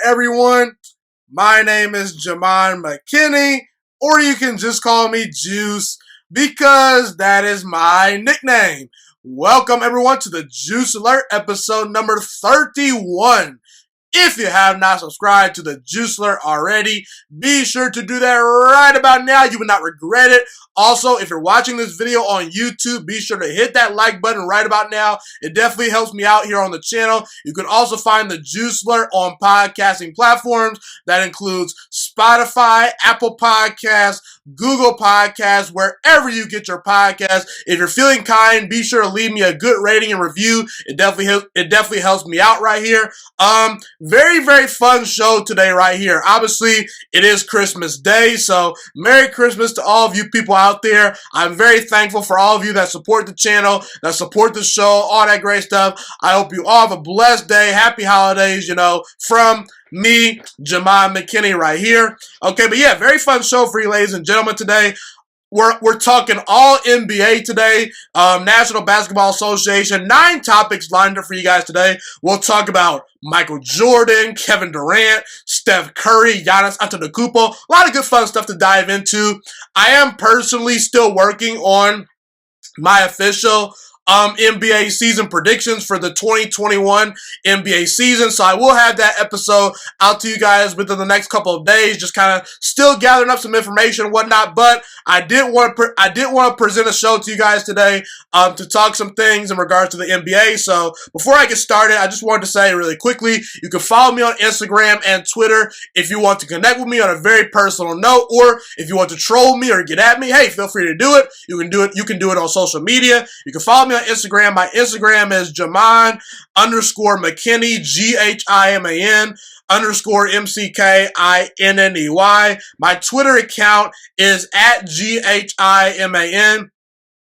everyone? My name is Jamon McKinney, or you can just call me Juice because that is my nickname. Welcome everyone to the Juice Alert episode number 31. If you have not subscribed to the Juice Alert already, be sure to do that right about now. You will not regret it. Also, if you're watching this video on YouTube, be sure to hit that like button right about now. It definitely helps me out here on the channel. You can also find the Juice Alert on podcasting platforms. That includes Spotify, Apple Podcasts, Google Podcasts, wherever you get your podcasts. If you're feeling kind, be sure to leave me a good rating and review. It definitely helps me out right here. Very, very fun show today right here. Obviously, it is Christmas Day, so Merry Christmas to all of you people out there. I'm very thankful for all of you that support the channel, that support the show, all that great stuff. I hope you all have a blessed day. Happy holidays, from me, Jamon McKinney right here. Okay, but yeah, very fun show for you ladies and gentlemen today. We're talking all NBA today, National Basketball Association. 9 topics lined up for you guys today. We'll talk about Michael Jordan, Kevin Durant, Steph Curry, Giannis Antetokounmpo. A lot of good fun stuff to dive into. I am personally still working on my official NBA season predictions for the 2021 NBA season. So I will have that episode out to you guys within the next couple of days, just kind of still gathering up some information and whatnot. But I did want to present a show to you guys today to talk some things in regards to the NBA. So before I get started, I just wanted to say really quickly, you can follow me on Instagram and Twitter if you want to connect with me on a very personal note, or if you want to troll me or get at me, hey, feel free to do it. You can do it on social media. You can follow me on Instagram. My Instagram is Jamon _McKinney, GHIMAN _MCKINNEY. My Twitter account is at GHIMAN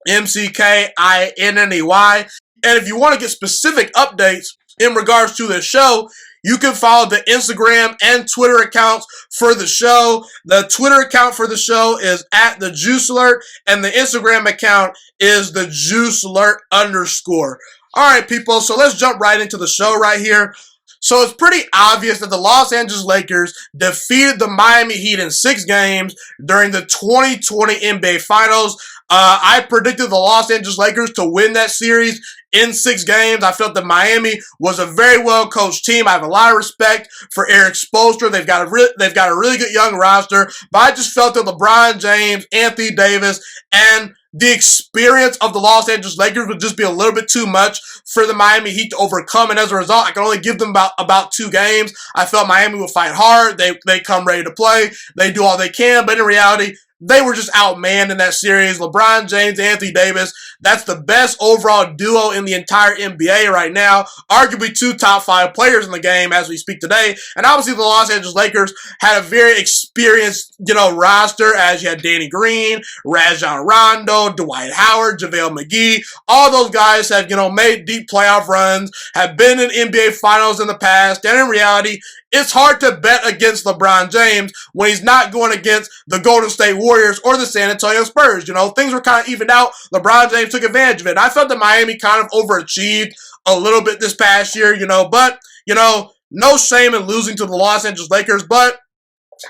MCKINNEY. And if you want to get specific updates in regards to the show, you can follow the Instagram and Twitter accounts for the show. The Twitter account for the show is at the Juice Alert, and the Instagram account is the Juice Alert _. All right, people, so let's jump right into the show right here. So it's pretty obvious that the Los Angeles Lakers defeated the Miami Heat in 6 games during the 2020 NBA Finals. I predicted the Los Angeles Lakers to win that series in 6 games. I felt that Miami was a very well-coached team. I have a lot of respect for Eric Spoelstra. They've got a really good young roster, but I just felt that LeBron James, Anthony Davis, and the experience of the Los Angeles Lakers would just be a little bit too much for the Miami Heat to overcome, and as a result, I can only give them about 2 games. I felt Miami would fight hard. They come ready to play. They do all they can, but in reality, they were just outmanned in that series. LeBron James, Anthony Davis, that's the best overall duo in the entire NBA right now. Arguably 2 top 5 players in the game as we speak today. And obviously the Los Angeles Lakers had a very experienced, roster, as you had Danny Green, Rajon Rondo, Dwight Howard, JaVale McGee. All those guys have, made deep playoff runs, have been in NBA Finals in the past. And in reality, it's hard to bet against LeBron James when he's not going against the Golden State Warriors or the San Antonio Spurs. Things were kind of evened out. LeBron James took advantage of it. And I felt that Miami kind of overachieved a little bit this past year, but, no shame in losing to the Los Angeles Lakers. But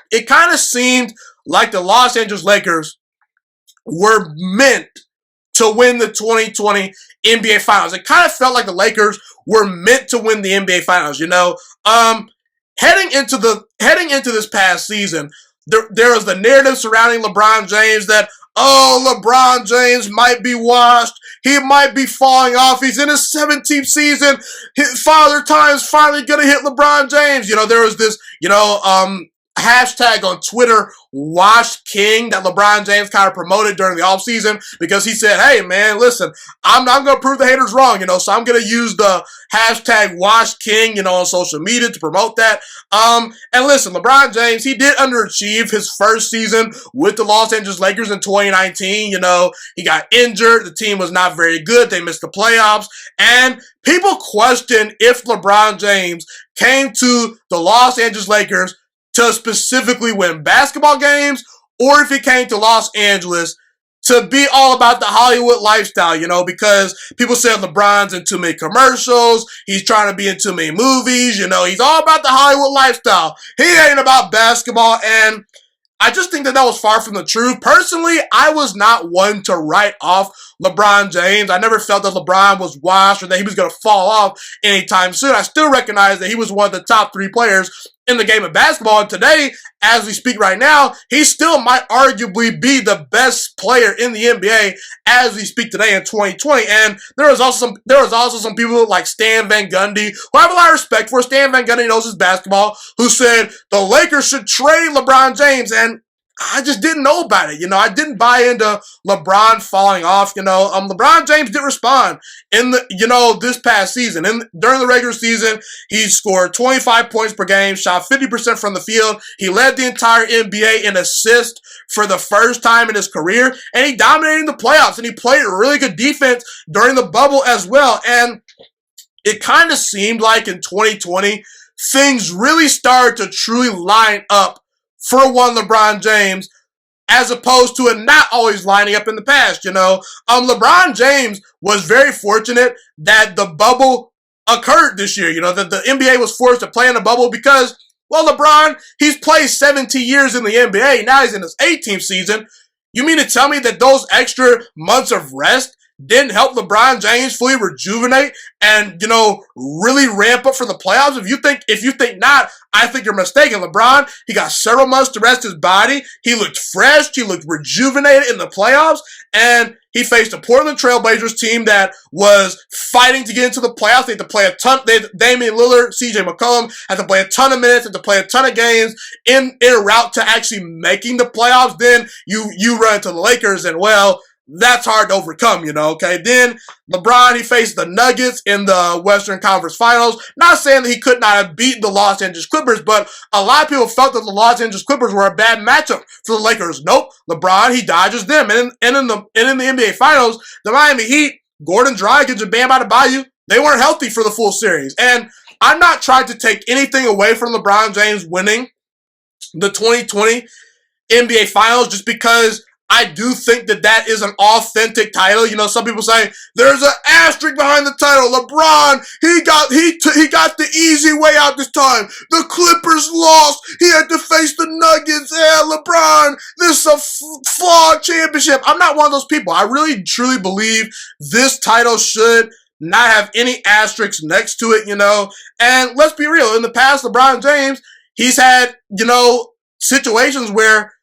it kind of seemed like the Los Angeles Lakers were meant to win the 2020 NBA Finals. It kind of felt like the Lakers were meant to win the NBA Finals, Heading into this past season, there was the narrative surrounding LeBron James that, LeBron James might be washed. He might be falling off. He's in his 17th season. Father Time's finally going to hit LeBron James. There was this, hashtag on Twitter, Washed King, that LeBron James kind of promoted during the offseason because he said, hey, man, listen, I'm going to prove the haters wrong, so I'm going to use the hashtag Washed King, on social media to promote that. And listen, LeBron James, he did underachieve his first season with the Los Angeles Lakers in 2019. He got injured. The team was not very good. They missed the playoffs. And people question if LeBron James came to the Los Angeles Lakers to specifically win basketball games, or if he came to Los Angeles to be all about the Hollywood lifestyle, because people say LeBron's in too many commercials. He's trying to be in too many movies. He's all about the Hollywood lifestyle. He ain't about basketball. And I just think that was far from the truth. Personally, I was not one to write off LeBron James. I never felt that LeBron was washed or that he was going to fall off anytime soon. I still recognize that he was one of the top 3 players in the game of basketball. And today, as we speak right now, he still might arguably be the best player in the NBA as we speak today in 2020. And there was also some people like Stan Van Gundy, who I have a lot of respect for. Stan Van Gundy knows his basketball, who said the Lakers should trade LeBron James. And I just didn't know about it. I didn't buy into LeBron falling off. LeBron James did respond in this past season. During the regular season, he scored 25 points per game, shot 50% from the field. He led the entire NBA in assists for the first time in his career, and he dominated the playoffs, and he played really good defense during the bubble as well. And it kind of seemed like in 2020, things really started to truly line up for one LeBron James, as opposed to it not always lining up in the past, LeBron James was very fortunate that the bubble occurred this year, that the NBA was forced to play in a bubble because, well, LeBron, he's played 17 years in the NBA. Now he's in his 18th season. You mean to tell me that those extra months of rest didn't help LeBron James fully rejuvenate and, really ramp up for the playoffs? If you think not, I think you're mistaken. LeBron, he got several months to rest his body. He looked fresh. He looked rejuvenated in the playoffs. And he faced a Portland Trailblazers team that was fighting to get into the playoffs. They had to play a ton. Damian Lillard, CJ McCollum had to play a ton of minutes, had to play a ton of games in a route to actually making the playoffs. Then you run into the Lakers, and well, that's hard to overcome, okay? Then LeBron, he faced the Nuggets in the Western Conference Finals. Not saying that he could not have beaten the Los Angeles Clippers, but a lot of people felt that the Los Angeles Clippers were a bad matchup for the Lakers. Nope. LeBron, he dodges them. And in the NBA Finals, the Miami Heat, Gordon Dragic and Bam Adebayo, they weren't healthy for the full series. And I'm not trying to take anything away from LeBron James winning the 2020 NBA Finals just because I do think that is an authentic title. Some people say there's an asterisk behind the title. LeBron, he got the easy way out this time. The Clippers lost. He had to face the Nuggets. Yeah, LeBron, this is a flawed championship. I'm not one of those people. I really truly believe this title should not have any asterisks next to it, And let's be real. In the past, LeBron James, he's had, situations where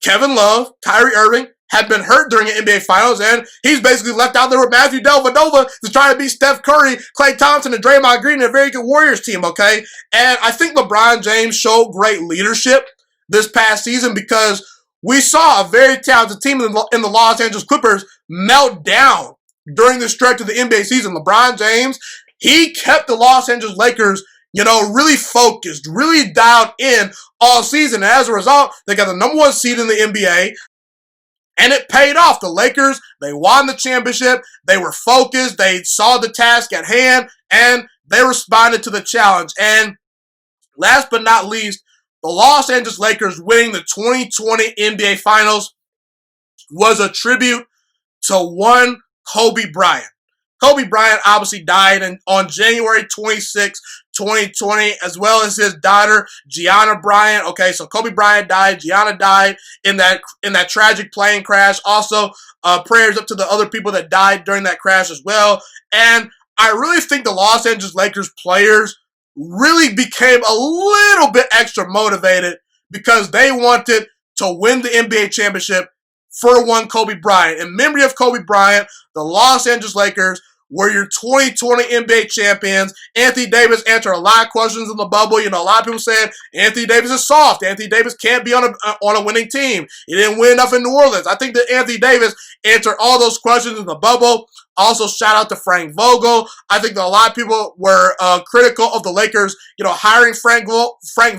Kevin Love, Kyrie Irving had been hurt during the NBA Finals, and he's basically left out there with Matthew Dellavedova to try to beat Steph Curry, Klay Thompson, and Draymond Green in a very good Warriors team, okay? And I think LeBron James showed great leadership this past season because we saw a very talented team in the Los Angeles Clippers melt down during the stretch of the NBA season. LeBron James, he kept the Los Angeles Lakers really focused, really dialed in all season. And as a result, they got the number 1 seed in the NBA. And it paid off. The Lakers, they won the championship. They were focused. They saw the task at hand. And they responded to the challenge. And last but not least, the Los Angeles Lakers winning the 2020 NBA Finals was a tribute to one Kobe Bryant. Kobe Bryant obviously died on January 26, 2020, as well as his daughter, Gianna Bryant. Okay, so Kobe Bryant died. Gianna died in that tragic plane crash. Also, prayers up to the other people that died during that crash as well. And I really think the Los Angeles Lakers players really became a little bit extra motivated because they wanted to win the NBA championship for one Kobe Bryant. In memory of Kobe Bryant, the Los Angeles Lakers were your 2020 NBA champions. Anthony Davis answered a lot of questions in the bubble. A lot of people said Anthony Davis is soft. Anthony Davis can't be on a winning team. He didn't win enough in New Orleans. I think that Anthony Davis answered all those questions in the bubble. Also, shout out to Frank Vogel. I think that a lot of people were critical of the Lakers, hiring Frank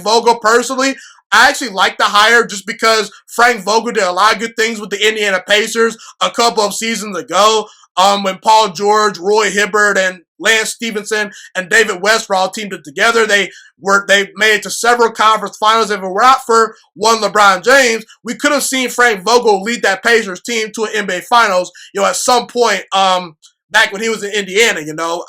Vogel personally. I actually like the hire just because Frank Vogel did a lot of good things with the Indiana Pacers a couple of seasons ago. When Paul George, Roy Hibbert, and Lance Stevenson and David West were all teamed together. They made it to several conference finals. If it were not for one LeBron James, we could have seen Frank Vogel lead that Pacers team to an NBA Finals, at some point, back when he was in Indiana,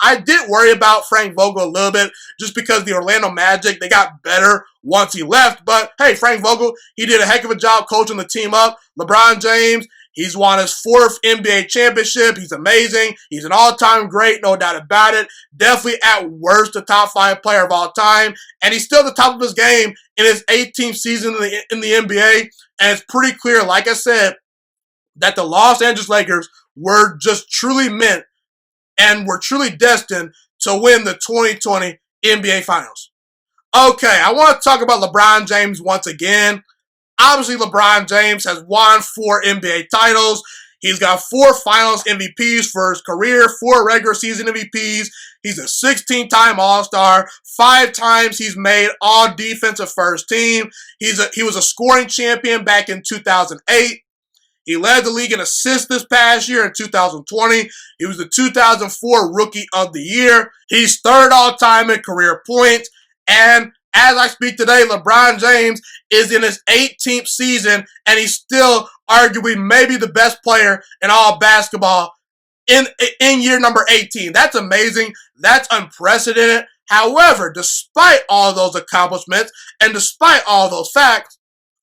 I did worry about Frank Vogel a little bit just because the Orlando Magic, they got better once he left. But hey, Frank Vogel, he did a heck of a job coaching the team up. LeBron James, he's won his 4th NBA championship. He's amazing. He's an all-time great, no doubt about it. Definitely at worst the top 5 player of all time. And he's still at the top of his game in his 18th season in the NBA. And it's pretty clear, like I said, that the Los Angeles Lakers were just truly meant and were truly destined to win the 2020 NBA Finals. Okay, I want to talk about LeBron James once again. Obviously, LeBron James has won 4 NBA titles. He's got 4 Finals MVPs for his career, 4 regular season MVPs. He's a 16-time All-Star. 5 times he's made all defensive first team. He was a scoring champion back in 2008. He led the league in assists this past year in 2020. He was the 2004 Rookie of the Year. He's 3rd all-time in career points. And as I speak today, LeBron James is in his 18th season, and he's still arguably maybe the best player in all basketball in year number 18. That's amazing. That's unprecedented. However, despite all those accomplishments and despite all those facts,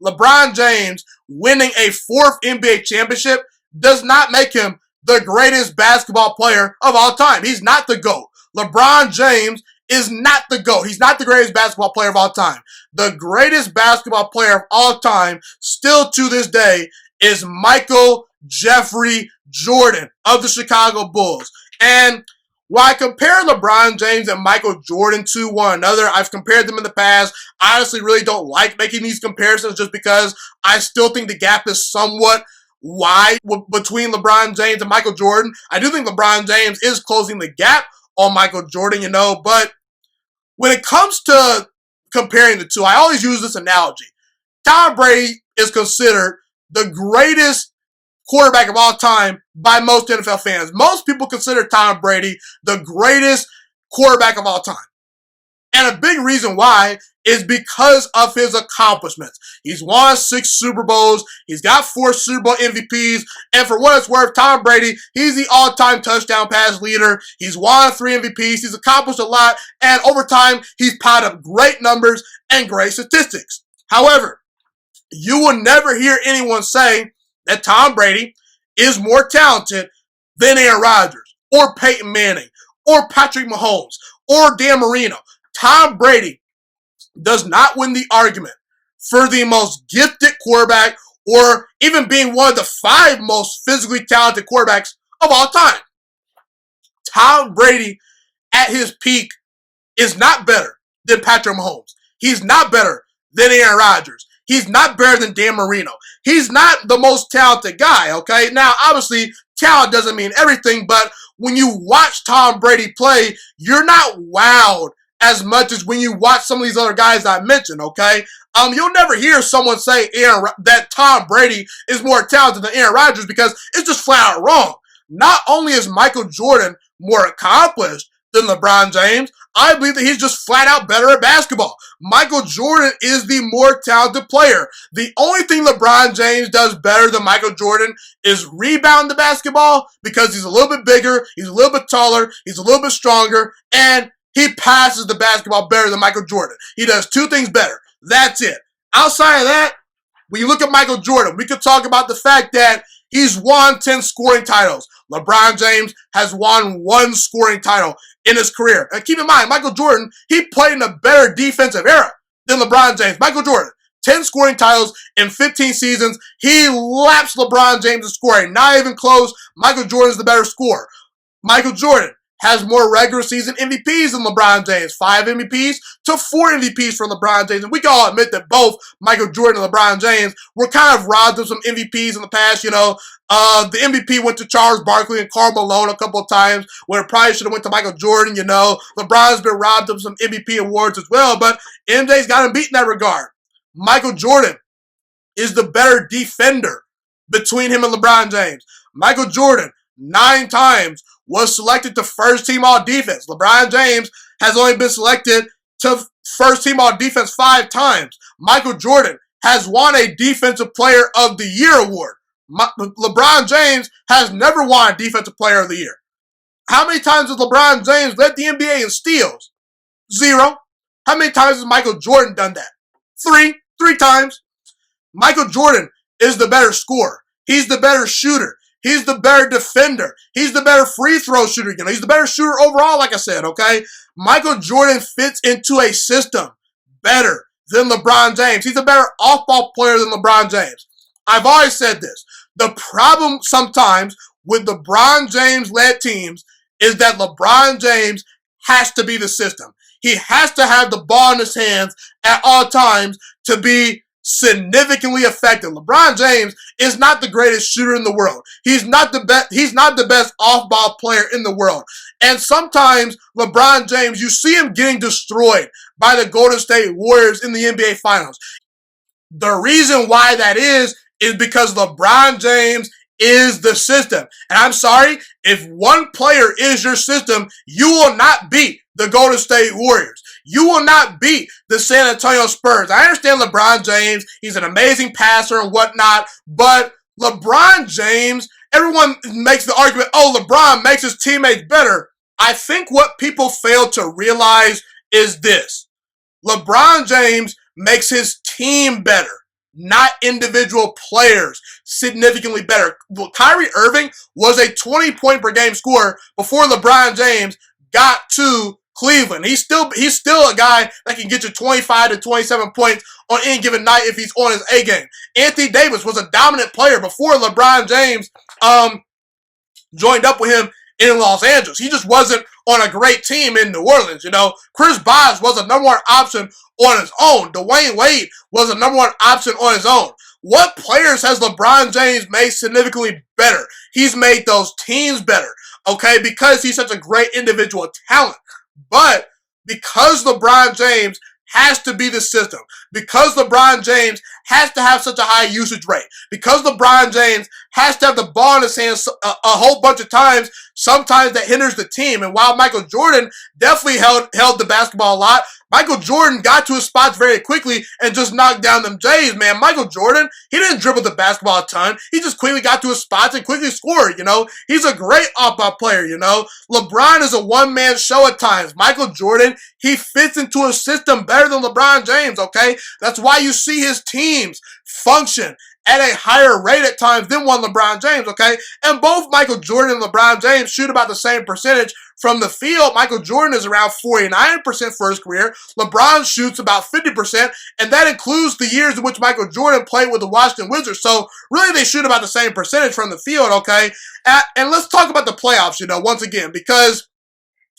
LeBron James winning a 4th NBA championship does not make him the greatest basketball player of all time. He's not the GOAT. LeBron James is not the GOAT. He's not the greatest basketball player of all time. The greatest basketball player of all time, still to this day, is Michael Jeffrey Jordan of the Chicago Bulls. And while I compare LeBron James and Michael Jordan to one another, I've compared them in the past. I honestly really don't like making these comparisons just because I still think the gap is somewhat wide between LeBron James and Michael Jordan. I do think LeBron James is closing the gap on Michael Jordan, but when it comes to comparing the two, I always use this analogy. Tom Brady is considered the greatest quarterback of all time by most NFL fans. Most people consider Tom Brady the greatest quarterback of all time. And a big reason why is because of his accomplishments. He's won 6 Super Bowls. He's got 4 Super Bowl MVPs. And for what it's worth, Tom Brady, he's the all-time touchdown pass leader. He's won 3 MVPs. He's accomplished a lot. And over time, he's piled up great numbers and great statistics. However, you will never hear anyone say that Tom Brady is more talented than Aaron Rodgers or Peyton Manning or Patrick Mahomes or Dan Marino. Tom Brady does not win the argument for the most gifted quarterback or even being one of the 5 most physically talented quarterbacks of all time. Tom Brady at his peak is not better than Patrick Mahomes. He's not better than Aaron Rodgers. He's not better than Dan Marino. He's not the most talented guy, okay? Now, obviously, talent doesn't mean everything, but when you watch Tom Brady play, you're not wowed as much as when you watch some of these other guys I mentioned, okay? You'll never hear someone say that Tom Brady is more talented than Aaron Rodgers because it's just flat out wrong. Not only is Michael Jordan more accomplished than LeBron James, I believe that he's just flat out better at basketball. Michael Jordan is the more talented player. The only thing LeBron James does better than Michael Jordan is rebound the basketball because he's a little bit bigger, he's a little bit taller, he's a little bit stronger, and he passes the basketball better than Michael Jordan. He does 2 things better. That's it. Outside of that, when you look at Michael Jordan, we could talk about the fact that he's won 10 scoring titles. LeBron James has won 1 scoring title in his career. And keep in mind, Michael Jordan, he played in a better defensive era than LeBron James. Michael Jordan, 10 scoring titles in 15 seasons. He laps LeBron James in scoring. Not even close. Michael Jordan's the better scorer. Michael Jordan has more regular season MVPs than LeBron James. 5 MVPs to 4 MVPs from LeBron James. And we can all admit that both Michael Jordan and LeBron James were kind of robbed of some MVPs in the past. The MVP went to Charles Barkley and Karl Malone a couple of times, where it probably should have went to Michael Jordan. LeBron's been robbed of some MVP awards as well, but MJ's got him beat in that regard. Michael Jordan is the better defender between him and LeBron James. Michael Jordan, 9 times was selected to first team all defense. LeBron James has only been selected to first team all defense 5 times. Michael Jordan has won a Defensive Player of the Year award. LeBron James has never won a Defensive Player of the Year. How many times has LeBron James led the NBA in steals? 0. How many times has Michael Jordan done that? 3. 3 times. Michael Jordan is the better scorer. He's the better shooter. He's the better defender. He's the better free throw shooter. You know, he's the better shooter overall, like I said, okay? Michael Jordan fits into a system better than LeBron James. He's a better off-ball player than LeBron James. I've always said this. The problem sometimes with LeBron James-led teams is that LeBron James has to be the system. He has to have the ball in his hands at all times to be significantly effective. LeBron James is not the greatest shooter in the world. He's not the best. He's not the best off-ball player in the world. And sometimes LeBron James, you see him getting destroyed by the Golden State Warriors in the NBA Finals. The reason why that is because LeBron James is the system. And I'm sorry, if one player is your system, you will not beat the Golden State Warriors. You will not beat the San Antonio Spurs. I understand LeBron James. He's an amazing passer and whatnot. But LeBron James, everyone makes the argument, oh, LeBron makes his teammates better. I think what people fail to realize is this. LeBron James makes his team better, not individual players significantly better. Kyrie Irving was a 20-point per game scorer before LeBron James got to Cleveland. He's still a guy that can get you 25 to 27 points on any given night if he's on his A game. Anthony Davis was a dominant player before LeBron James joined up with him in Los Angeles. He just wasn't on a great team in New Orleans, you know. Chris Bosh was a number 1 option on his own. Dwayne Wade was a number 1 option on his own. What players has LeBron James made significantly better? He's made those teams better, okay, because he's such a great individual talent. But because LeBron James has to be the system, because LeBron James has to have such a high usage rate, because LeBron James has to have the ball in his hands a whole bunch of times, sometimes that hinders the team. And while Michael Jordan definitely held the basketball a lot, Michael Jordan got to his spots very quickly and just knocked down them J's, man. Michael Jordan, he didn't dribble the basketball a ton. He just quickly got to his spots and quickly scored, you know. He's a great off-ball player, you know. LeBron is a one-man show at times. Michael Jordan, he fits into a system better than LeBron James, okay? That's why you see his teams function at a higher rate at times than one LeBron James, okay? And both Michael Jordan and LeBron James shoot about the same percentage from the field. Michael Jordan is around 49% for his career. LeBron shoots about 50%, and that includes the years in which Michael Jordan played with the Washington Wizards. So really they shoot about the same percentage from the field, okay? And let's talk about the playoffs, you know, once again, because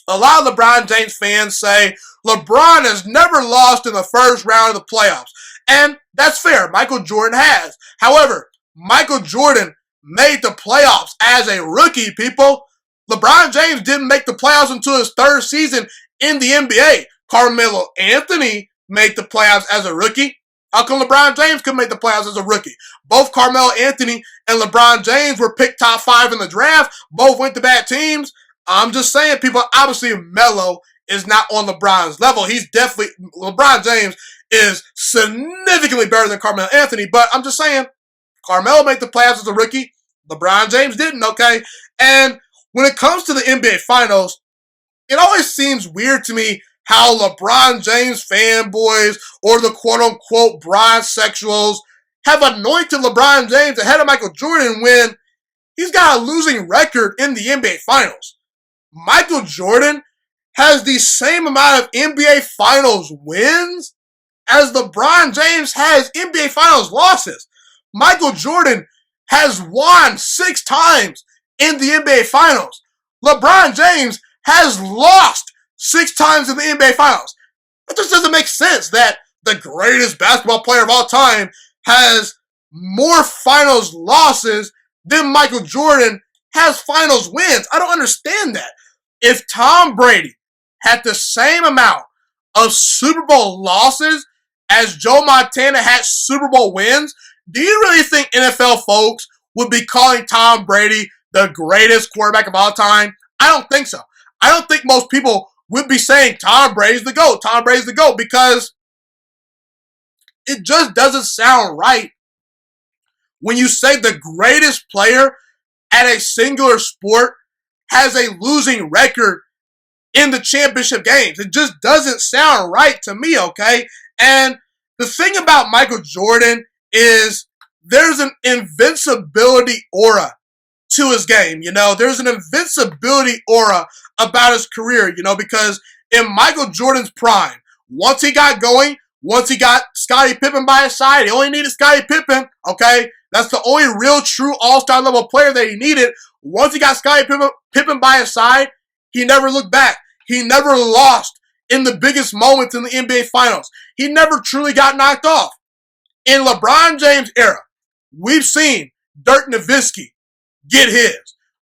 a lot of LeBron James fans say LeBron has never lost in the first round of the playoffs. And that's fair. Michael Jordan has. However, Michael Jordan made the playoffs as a rookie, people. LeBron James didn't make the playoffs until his 3rd season in the NBA. Carmelo Anthony made the playoffs as a rookie. How come LeBron James couldn't make the playoffs as a rookie? Both Carmelo Anthony and LeBron James were picked top 5 in the draft. Both went to bad teams. I'm just saying, people, obviously Melo is not on LeBron's level. LeBron James is significantly better than Carmelo Anthony, but I'm just saying, Carmelo made the playoffs as a rookie. LeBron James didn't, okay? And when it comes to the NBA Finals, it always seems weird to me how LeBron James fanboys or the quote-unquote bronzesexuals have anointed LeBron James ahead of Michael Jordan when he's got a losing record in the NBA Finals. Michael Jordan has the same amount of NBA Finals wins as LeBron James has NBA Finals losses. Michael Jordan has won 6 times in the NBA Finals. LeBron James has lost 6 times in the NBA Finals. It just doesn't make sense that the greatest basketball player of all time has more Finals losses than Michael Jordan has Finals wins. I don't understand that. If Tom Brady had the same amount of Super Bowl losses as Joe Montana had Super Bowl wins, do you really think NFL folks would be calling Tom Brady the greatest quarterback of all time? I don't think so. I don't think most people would be saying Tom Brady's the GOAT, Tom Brady's the GOAT, because it just doesn't sound right when you say the greatest player at a singular sport has a losing record in the championship games. It just doesn't sound right to me, okay? And the thing about Michael Jordan is there's an invincibility aura to his game, you know? There's an invincibility aura about his career, you know, because in Michael Jordan's prime, once he got going, once he got Scottie Pippen by his side, he only needed Scottie Pippen, okay? That's the only real true all-star level player that he needed. Once he got Scottie Pippen by his side, he never looked back. He never lost in the biggest moments in the NBA Finals. He never truly got knocked off. In LeBron James' era, we've seen Dirk Nowitzki get his.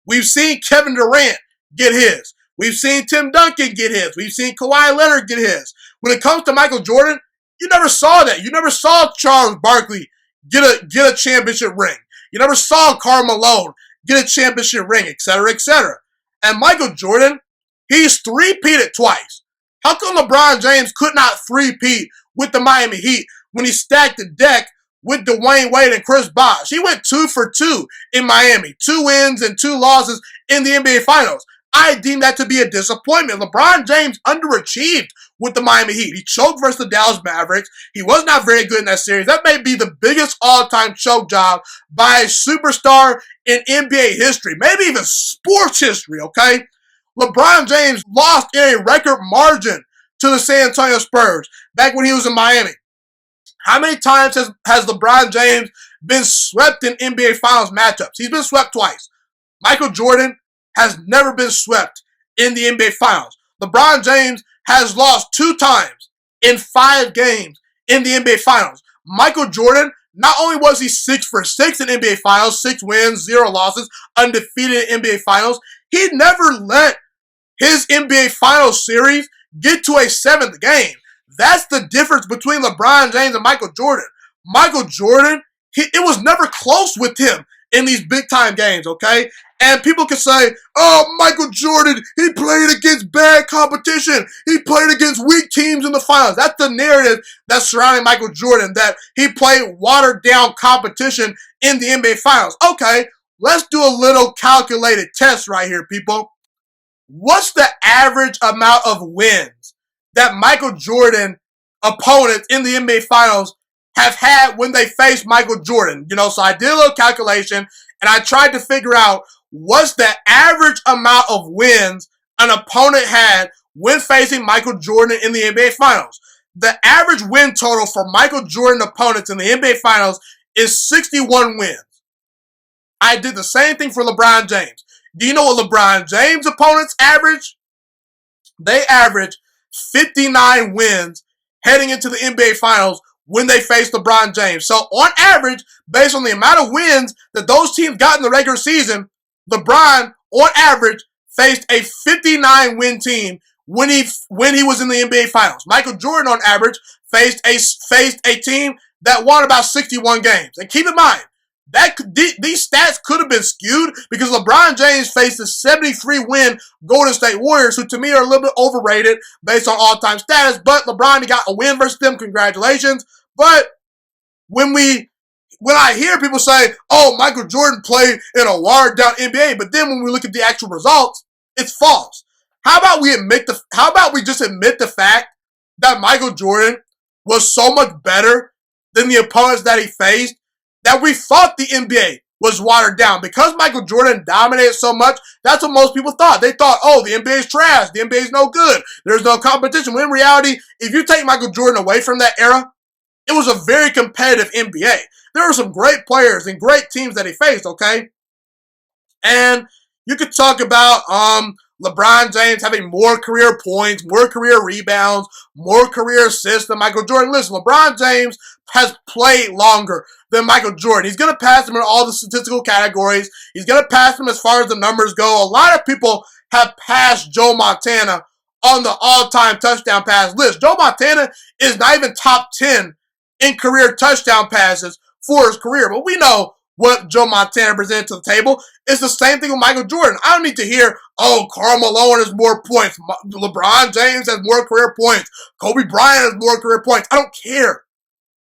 We've seen Kevin Durant get his. We've seen Tim Duncan get his. We've seen Kawhi Leonard get his. When it comes to Michael Jordan, you never saw that. You never saw Charles Barkley get a championship ring. You never saw Karl Malone get a championship ring, etc., etc. And Michael Jordan, he's three-peated twice. How come LeBron James could not three-peat with the Miami Heat when he stacked the deck with Dwayne Wade and Chris Bosh? He went 2 for 2 in Miami. 2 wins and 2 losses in the NBA Finals. I deem that to be a disappointment. LeBron James underachieved with the Miami Heat. He choked versus the Dallas Mavericks. He was not very good in that series. That may be the biggest all-time choke job by a superstar in NBA history, maybe even sports history, okay? LeBron James lost in a record margin to the San Antonio Spurs back when he was in Miami. How many times has LeBron James been swept in NBA Finals matchups? He's been swept twice. Michael Jordan has never been swept in the NBA Finals. LeBron James has lost 2 times in 5 games in the NBA Finals. Michael Jordan, not only was he 6 for 6 in NBA Finals, 6 wins, 0 losses, undefeated in NBA Finals, he never let his NBA Finals series get to a 7th game. That's the difference between LeBron James and Michael Jordan. Michael Jordan, it was never close with him in these big-time games, okay? And people can say, oh, Michael Jordan, he played against bad competition. He played against weak teams in the finals. That's the narrative that's surrounding Michael Jordan, that he played watered-down competition in the NBA Finals. Okay, let's do a little calculated test right here, people. What's the average amount of wins that Michael Jordan opponents in the NBA Finals have had when they face Michael Jordan? You know, so I did a little calculation, and I tried to figure out what's the average amount of wins an opponent had when facing Michael Jordan in the NBA Finals. The average win total for Michael Jordan opponents in the NBA Finals is 61 wins. I did the same thing for LeBron James. Do you know what LeBron James' opponents average? They average 59 wins heading into the NBA Finals when they face LeBron James. So on average, based on the amount of wins that those teams got in the regular season, LeBron, on average, faced a 59-win team when he was in the NBA Finals. Michael Jordan, on average, faced a team that won about 61 games. And keep in mind, these stats could have been skewed because LeBron James faced the 73-win Golden State Warriors, who to me are a little bit overrated based on all-time status. But LeBron, he got a win versus them. Congratulations. But when I hear people say, oh, Michael Jordan played in a watered-down NBA, but then when we look at the actual results, it's false. How about we just admit the fact that Michael Jordan was so much better than the opponents that he faced that we thought the NBA was watered down. Because Michael Jordan dominated so much, that's what most people thought. They thought, oh, the NBA is trash. The NBA is no good. There's no competition. When in reality, if you take Michael Jordan away from that era, it was a very competitive NBA. There were some great players and great teams that he faced, okay? And you could talk about LeBron James having more career points, more career rebounds, more career assists than Michael Jordan. Listen, LeBron James has played longer than Michael Jordan. He's going to pass him in all the statistical categories. He's going to pass him as far as the numbers go. A lot of people have passed Joe Montana on the all-time touchdown pass list. Joe Montana is not even top 10 in career touchdown passes for his career. But we know what Joe Montana presented to the table. It's the same thing with Michael Jordan. I don't need to hear, oh, Karl Malone has more points. LeBron James has more career points. Kobe Bryant has more career points. I don't care.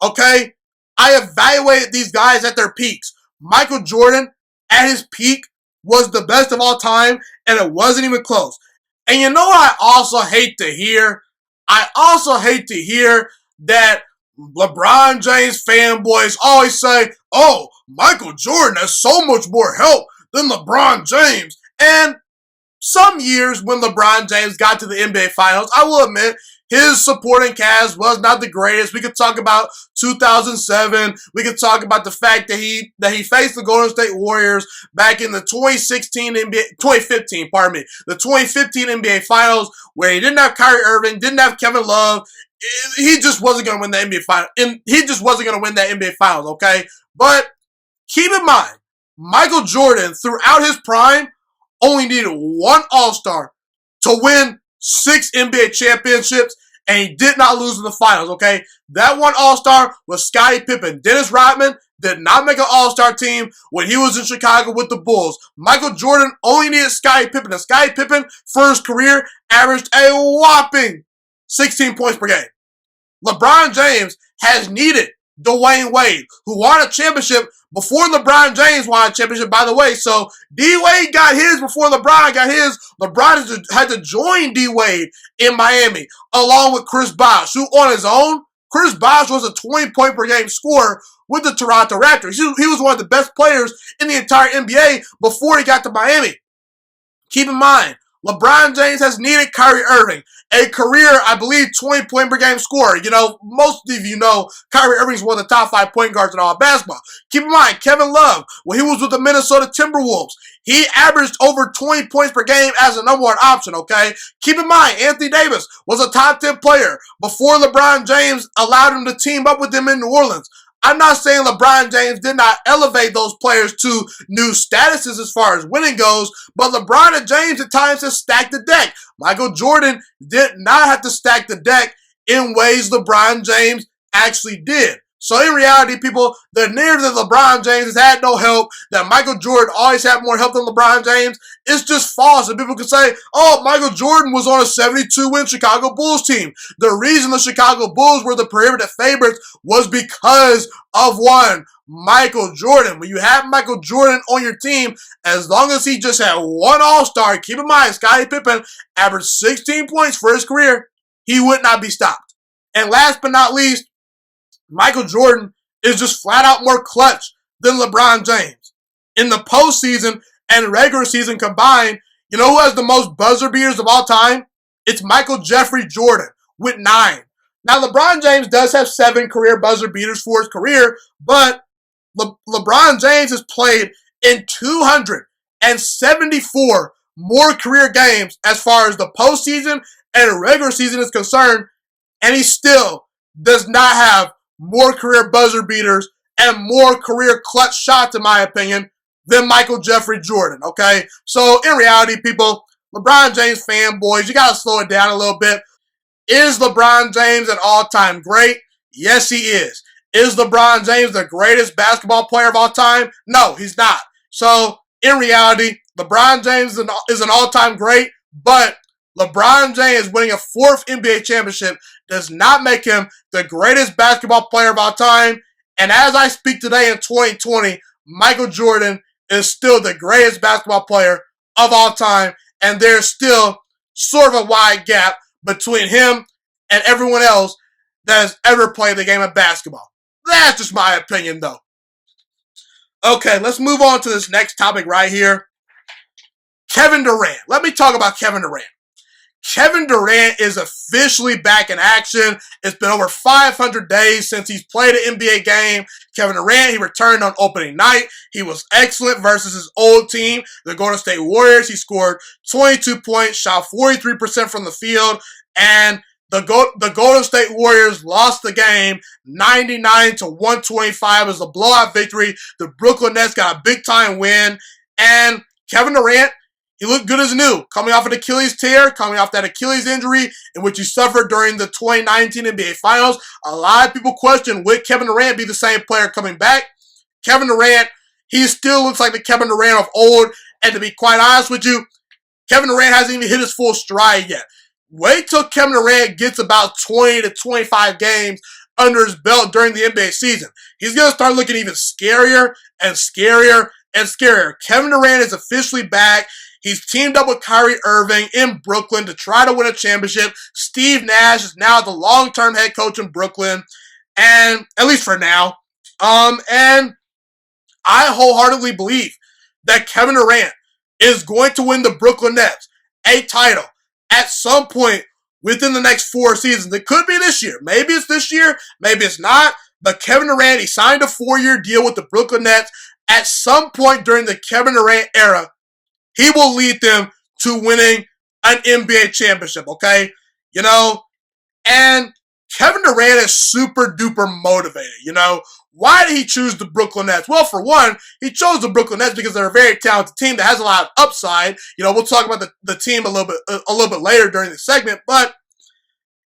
Okay? I evaluated these guys at their peaks. Michael Jordan, at his peak, was the best of all time, and it wasn't even close. And you know what I also hate to hear? I also hate to hear that LeBron James fanboys always say, oh, Michael Jordan has so much more help than LeBron James. And some years when LeBron James got to the NBA Finals, I will admit, his supporting cast was not the greatest. We could talk about 2007. We could talk about the fact that he faced the Golden State Warriors back in the 2015 NBA Finals, where he didn't have Kyrie Irving, didn't have Kevin Love. He just wasn't going to win the NBA Finals. He just wasn't going to win that NBA Finals, okay? But keep in mind, Michael Jordan, throughout his prime, only needed one All-Star to win 6 NBA championships, and he did not lose in the finals, okay? That one All-Star was Scottie Pippen. Dennis Rodman did not make an All-Star team when he was in Chicago with the Bulls. Michael Jordan only needed Scottie Pippen, and Scottie Pippen, for his career, averaged a whopping 16 points per game. LeBron James has needed Dwayne Wade, who won a championship before LeBron James won a championship, by the way. So D-Wade got his before LeBron got his. LeBron had to join D-Wade in Miami, along with Chris Bosh, who on his own, Chris Bosh was a 20-point per game scorer with the Toronto Raptors. He was one of the best players in the entire NBA before he got to Miami. Keep in mind, LeBron James has needed Kyrie Irving, a career, I believe, 20-point per game scorer. You know, most of you know Kyrie Irving's one of the top 5 point guards in all of basketball. Keep in mind, Kevin Love, when he was with the Minnesota Timberwolves, he averaged over 20 points per game as a number 1 option, okay? Keep in mind, Anthony Davis was a top 10 player before LeBron James allowed him to team up with him in New Orleans. I'm not saying LeBron James did not elevate those players to new statuses as far as winning goes, but LeBron and James at times have stacked the deck. Michael Jordan did not have to stack the deck in ways LeBron James actually did. So in reality, people, the narrative that LeBron James has had no help, that Michael Jordan always had more help than LeBron James, is just false. And people can say, oh, Michael Jordan was on a 72-win Chicago Bulls team. The reason the Chicago Bulls were the prohibitive favorites was because of one, Michael Jordan. When you have Michael Jordan on your team, as long as he just had one All-Star, keep in mind, Scottie Pippen averaged 16 points for his career, he would not be stopped. And last but not least, Michael Jordan is just flat out more clutch than LeBron James. In the postseason and regular season combined, you know who has the most buzzer beaters of all time? It's Michael Jeffrey Jordan with 9. Now, LeBron James does have 7 career buzzer beaters for his career, but LeBron James has played in 274 more career games as far as the postseason and regular season is concerned, and he still does not have more career buzzer beaters and more career clutch shots, in my opinion, than Michael Jeffrey Jordan, okay? So, in reality, people, LeBron James fanboys, you gotta slow it down a little bit. Is LeBron James an all-time great? Yes, he is. Is LeBron James the greatest basketball player of all time? No, he's not. So, in reality, LeBron James is an all-time great, but LeBron James winning a 4th NBA championship does not make him the greatest basketball player of all time. And as I speak today in 2020, Michael Jordan is still the greatest basketball player of all time. And there's still sort of a wide gap between him and everyone else that has ever played the game of basketball. That's just my opinion, though. Okay, let's move on to this next topic right here. Kevin Durant. Let me talk about Kevin Durant. Kevin Durant is officially back in action. It's been over 500 days since he's played an NBA game. Kevin Durant, he returned on opening night. He was excellent versus his old team, the Golden State Warriors. He scored 22 points, shot 43% from the field, and the Golden State Warriors lost the game 99-125 as a blowout victory. The Brooklyn Nets got a big-time win, and Kevin Durant, he looked good as new, coming off an Achilles tear, coming off that Achilles injury in which he suffered during the 2019 NBA Finals. A lot of people question, would Kevin Durant be the same player coming back? Kevin Durant he still looks like the Kevin Durant of old. And to be quite honest with you, Kevin Durant hasn't even hit his full stride yet. Wait till Kevin Durant gets about 20 to 25 games under his belt during the NBA season. He's going to start looking even scarier and scarier and scarier. Kevin Durant is officially back. He's teamed up with Kyrie Irving in Brooklyn to try to win a championship. Steve Nash is now the long-term head coach in Brooklyn, and at least for now. And I wholeheartedly believe that Kevin Durant is going to win the Brooklyn Nets a title at some point within the next 4 seasons. It could be this year. Maybe it's this year. Maybe it's not. But Kevin Durant, he signed a 4-year deal with the Brooklyn Nets. At some point during the Kevin Durant era, he will lead them to winning an NBA championship, okay? You know, and Kevin Durant is super duper motivated, you know. Why did he choose the Brooklyn Nets? Well, for one, he chose the Brooklyn Nets because they're a very talented team that has a lot of upside. You know, we'll talk about the team a little bit later during the segment. But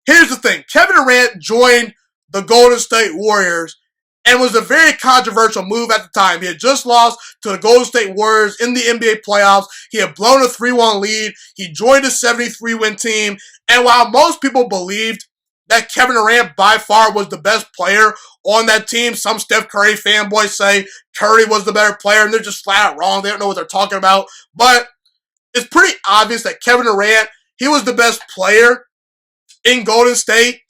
here's the thing: Kevin Durant joined the Golden State Warriors and was a very controversial move at the time. He had just lost to the Golden State Warriors in the NBA playoffs. He had blown a 3-1 lead. He joined a 73-win team. And while most people believed that Kevin Durant by far was the best player on that team, some Steph Curry fanboys say Curry was the better player, and they're just flat out wrong. They don't know what they're talking about. But it's pretty obvious that Kevin Durant, he was the best player in Golden State.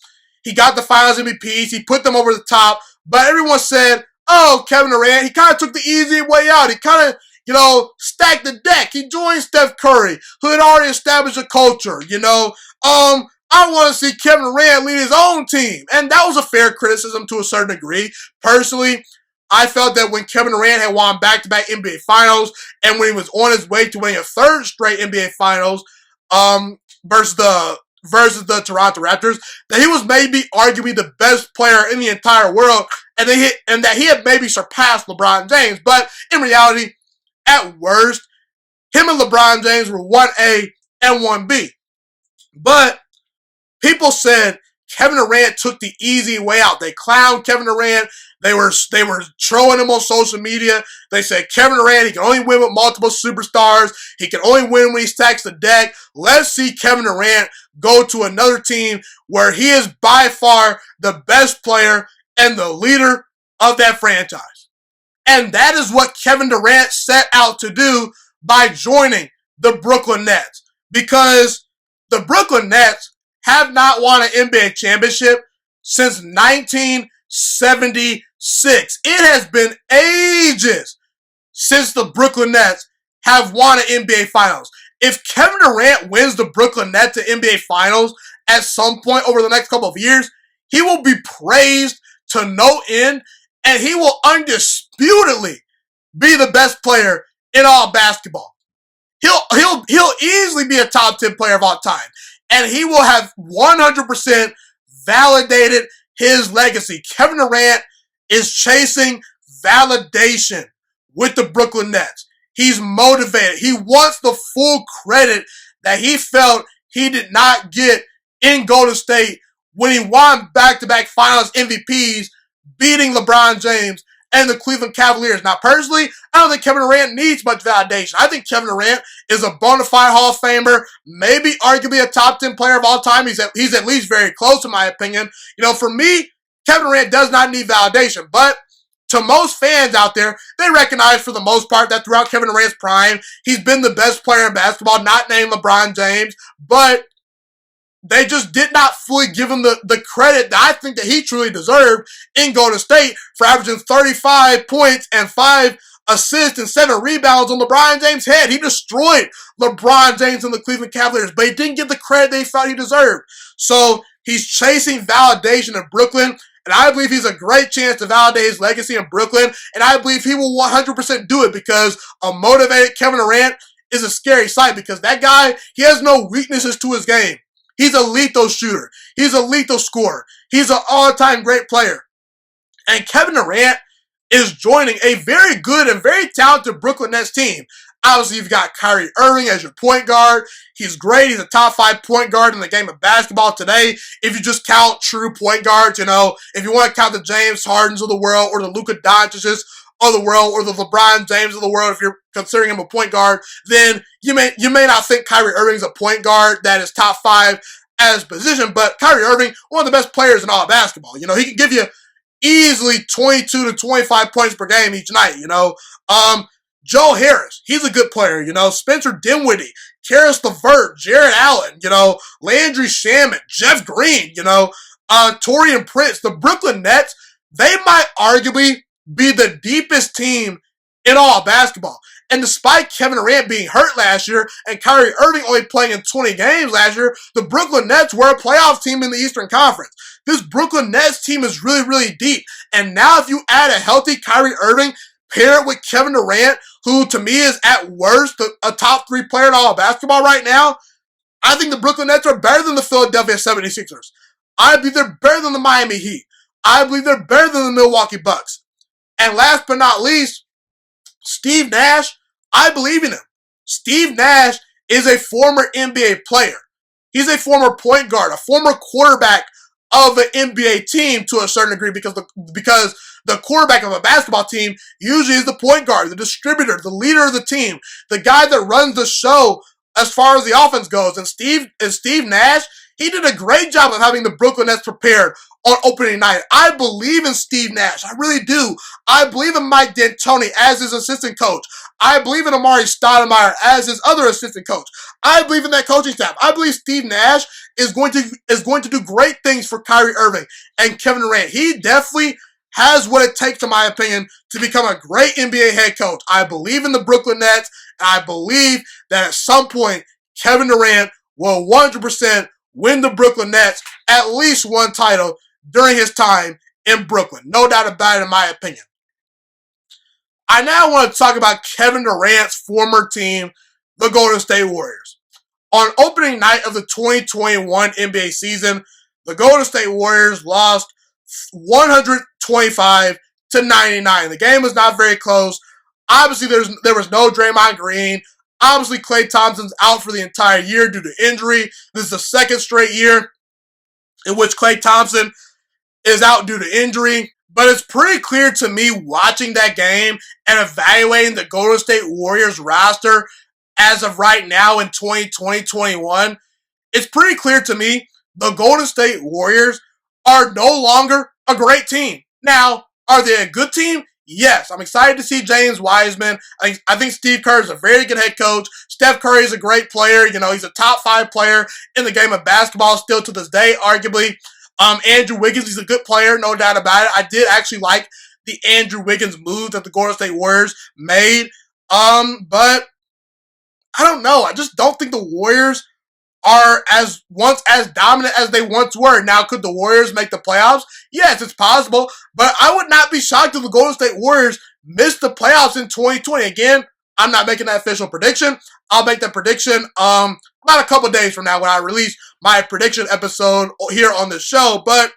He got the Finals MVPs. He put them over the top. But everyone said, oh, Kevin Durant, he kind of took the easy way out. He kind of, you know, stacked the deck. He joined Steph Curry, who had already established a culture, you know. I want to see Kevin Durant lead his own team. And that was a fair criticism to a certain degree. Personally, I felt that when Kevin Durant had won back-to-back NBA Finals and when he was on his way to winning a third straight NBA Finals versus the Toronto Raptors, that he was maybe arguably the best player in the entire world and that he had maybe surpassed LeBron James. But in reality, at worst, him and LeBron James were 1A and 1B. But people said Kevin Durant took the easy way out. They clowned Kevin Durant. They were trolling him on social media. They said Kevin Durant, he can only win with multiple superstars. He can only win when he stacks the deck. Let's see Kevin Durant go to another team where he is by far the best player and the leader of that franchise. And that is what Kevin Durant set out to do by joining the Brooklyn Nets. Because the Brooklyn Nets have not won an NBA championship since 1976. It has been ages since the Brooklyn Nets have won an NBA Finals. If Kevin Durant wins the Brooklyn Nets to NBA Finals at some point over the next couple of years, he will be praised to no end, and he will undisputedly be the best player in all basketball. He'll easily be a top 10 player of all time. And he will have 100% validated his legacy. Kevin Durant is chasing validation with the Brooklyn Nets. He's motivated. He wants the full credit that he felt he did not get in Golden State when he won back-to-back Finals MVPs, beating LeBron James and the Cleveland Cavaliers. Now, personally, I don't think Kevin Durant needs much validation. I think Kevin Durant is a bona fide Hall of Famer, maybe arguably a top 10 player of all time. He's at least very close, in my opinion. You know, for me, Kevin Durant does not need validation, but to most fans out there, they recognize for the most part that throughout Kevin Durant's prime, he's been the best player in basketball, not named LeBron James, but they just did not fully give him the credit that I think that he truly deserved in Golden State for averaging 35 points and 5 assists and 7 rebounds on LeBron James' head. He destroyed LeBron James and the Cleveland Cavaliers, but he didn't get the credit they felt he deserved. So he's chasing validation in Brooklyn, and I believe he's a great chance to validate his legacy in Brooklyn, and I believe he will 100% do it because a motivated Kevin Durant is a scary sight because that guy, he has no weaknesses to his game. He's a lethal shooter. He's a lethal scorer. He's an all-time great player. And Kevin Durant is joining a very good and very talented Brooklyn Nets team. Obviously, you've got Kyrie Irving as your point guard. He's great. He's a top 5 point guard in the game of basketball today. If you just count true point guards, you know, if you want to count the James Hardens of the world or the Luka Doncic's of the world, or the LeBron James of the world, if you're considering him a point guard, then you may not think Kyrie Irving's a point guard that is top 5 at his position, but Kyrie Irving, one of the best players in all of basketball. You know, he can give you easily 22 to 25 points per game each night, you know. Joe Harris, he's a good player, you know. Spencer Dinwiddie, Karis LeVert, Jared Allen, you know. Landry Shamet, Jeff Green, you know. Taurean Prince. The Brooklyn Nets, they might arguably be the deepest team in all of basketball. And despite Kevin Durant being hurt last year and Kyrie Irving only playing in 20 games last year, the Brooklyn Nets were a playoff team in the Eastern Conference. This Brooklyn Nets team is really, really deep. And now if you add a healthy Kyrie Irving, pair it with Kevin Durant, who to me is at worst a top 3 player in all of basketball right now, I think the Brooklyn Nets are better than the Philadelphia 76ers. I believe they're better than the Miami Heat. I believe they're better than the Milwaukee Bucks. And last but not least, Steve Nash, I believe in him. Steve Nash is a former NBA player. He's a former point guard, a former quarterback of an NBA team to a certain degree, because the quarterback of a basketball team usually is the point guard, the distributor, the leader of the team, the guy that runs the show as far as the offense goes. And Steve Nash, he did a great job of having the Brooklyn Nets prepared on opening night. I believe in Steve Nash. I really do. I believe in Mike D'Antoni as his assistant coach. I believe in Amari Stoudemire as his other assistant coach. I believe in that coaching staff. I believe Steve Nash is going to do great things for Kyrie Irving and Kevin Durant. He definitely has what it takes, in my opinion, to become a great NBA head coach. I believe in the Brooklyn Nets, and I believe that at some point, Kevin Durant will 100% win the Brooklyn Nets at least one title during his time in Brooklyn. No doubt about it, in my opinion. I now want to talk about Kevin Durant's former team, the Golden State Warriors. On opening night of the 2021 NBA season, the Golden State Warriors lost 125 to 99. The game was not very close. Obviously, there was no Draymond Green. Obviously, Klay Thompson's out for the entire year due to injury. This is the second straight year in which Klay Thompson is out due to injury. But it's pretty clear to me, watching that game and evaluating the Golden State Warriors roster as of right now in 2020-21, it's pretty clear to me the Golden State Warriors are no longer a great team. Now, are they a good team? Yes. I'm excited to see James Wiseman. I think Steve Kerr is a very good head coach. Steph Curry is a great player. You know, he's a top 5 player in the game of basketball still to this day, arguably. Andrew Wiggins, he's a good player, no doubt about it. I did actually like the Andrew Wiggins move that the Golden State Warriors made. But I don't know. I just don't think the Warriors are as dominant as they once were. Now, could the Warriors make the playoffs? Yes, it's possible. But I would not be shocked if the Golden State Warriors missed the playoffs in 2020. Again, I'm not making that official prediction. I'll make that prediction about a couple days from now when I release my prediction episode here on the show. But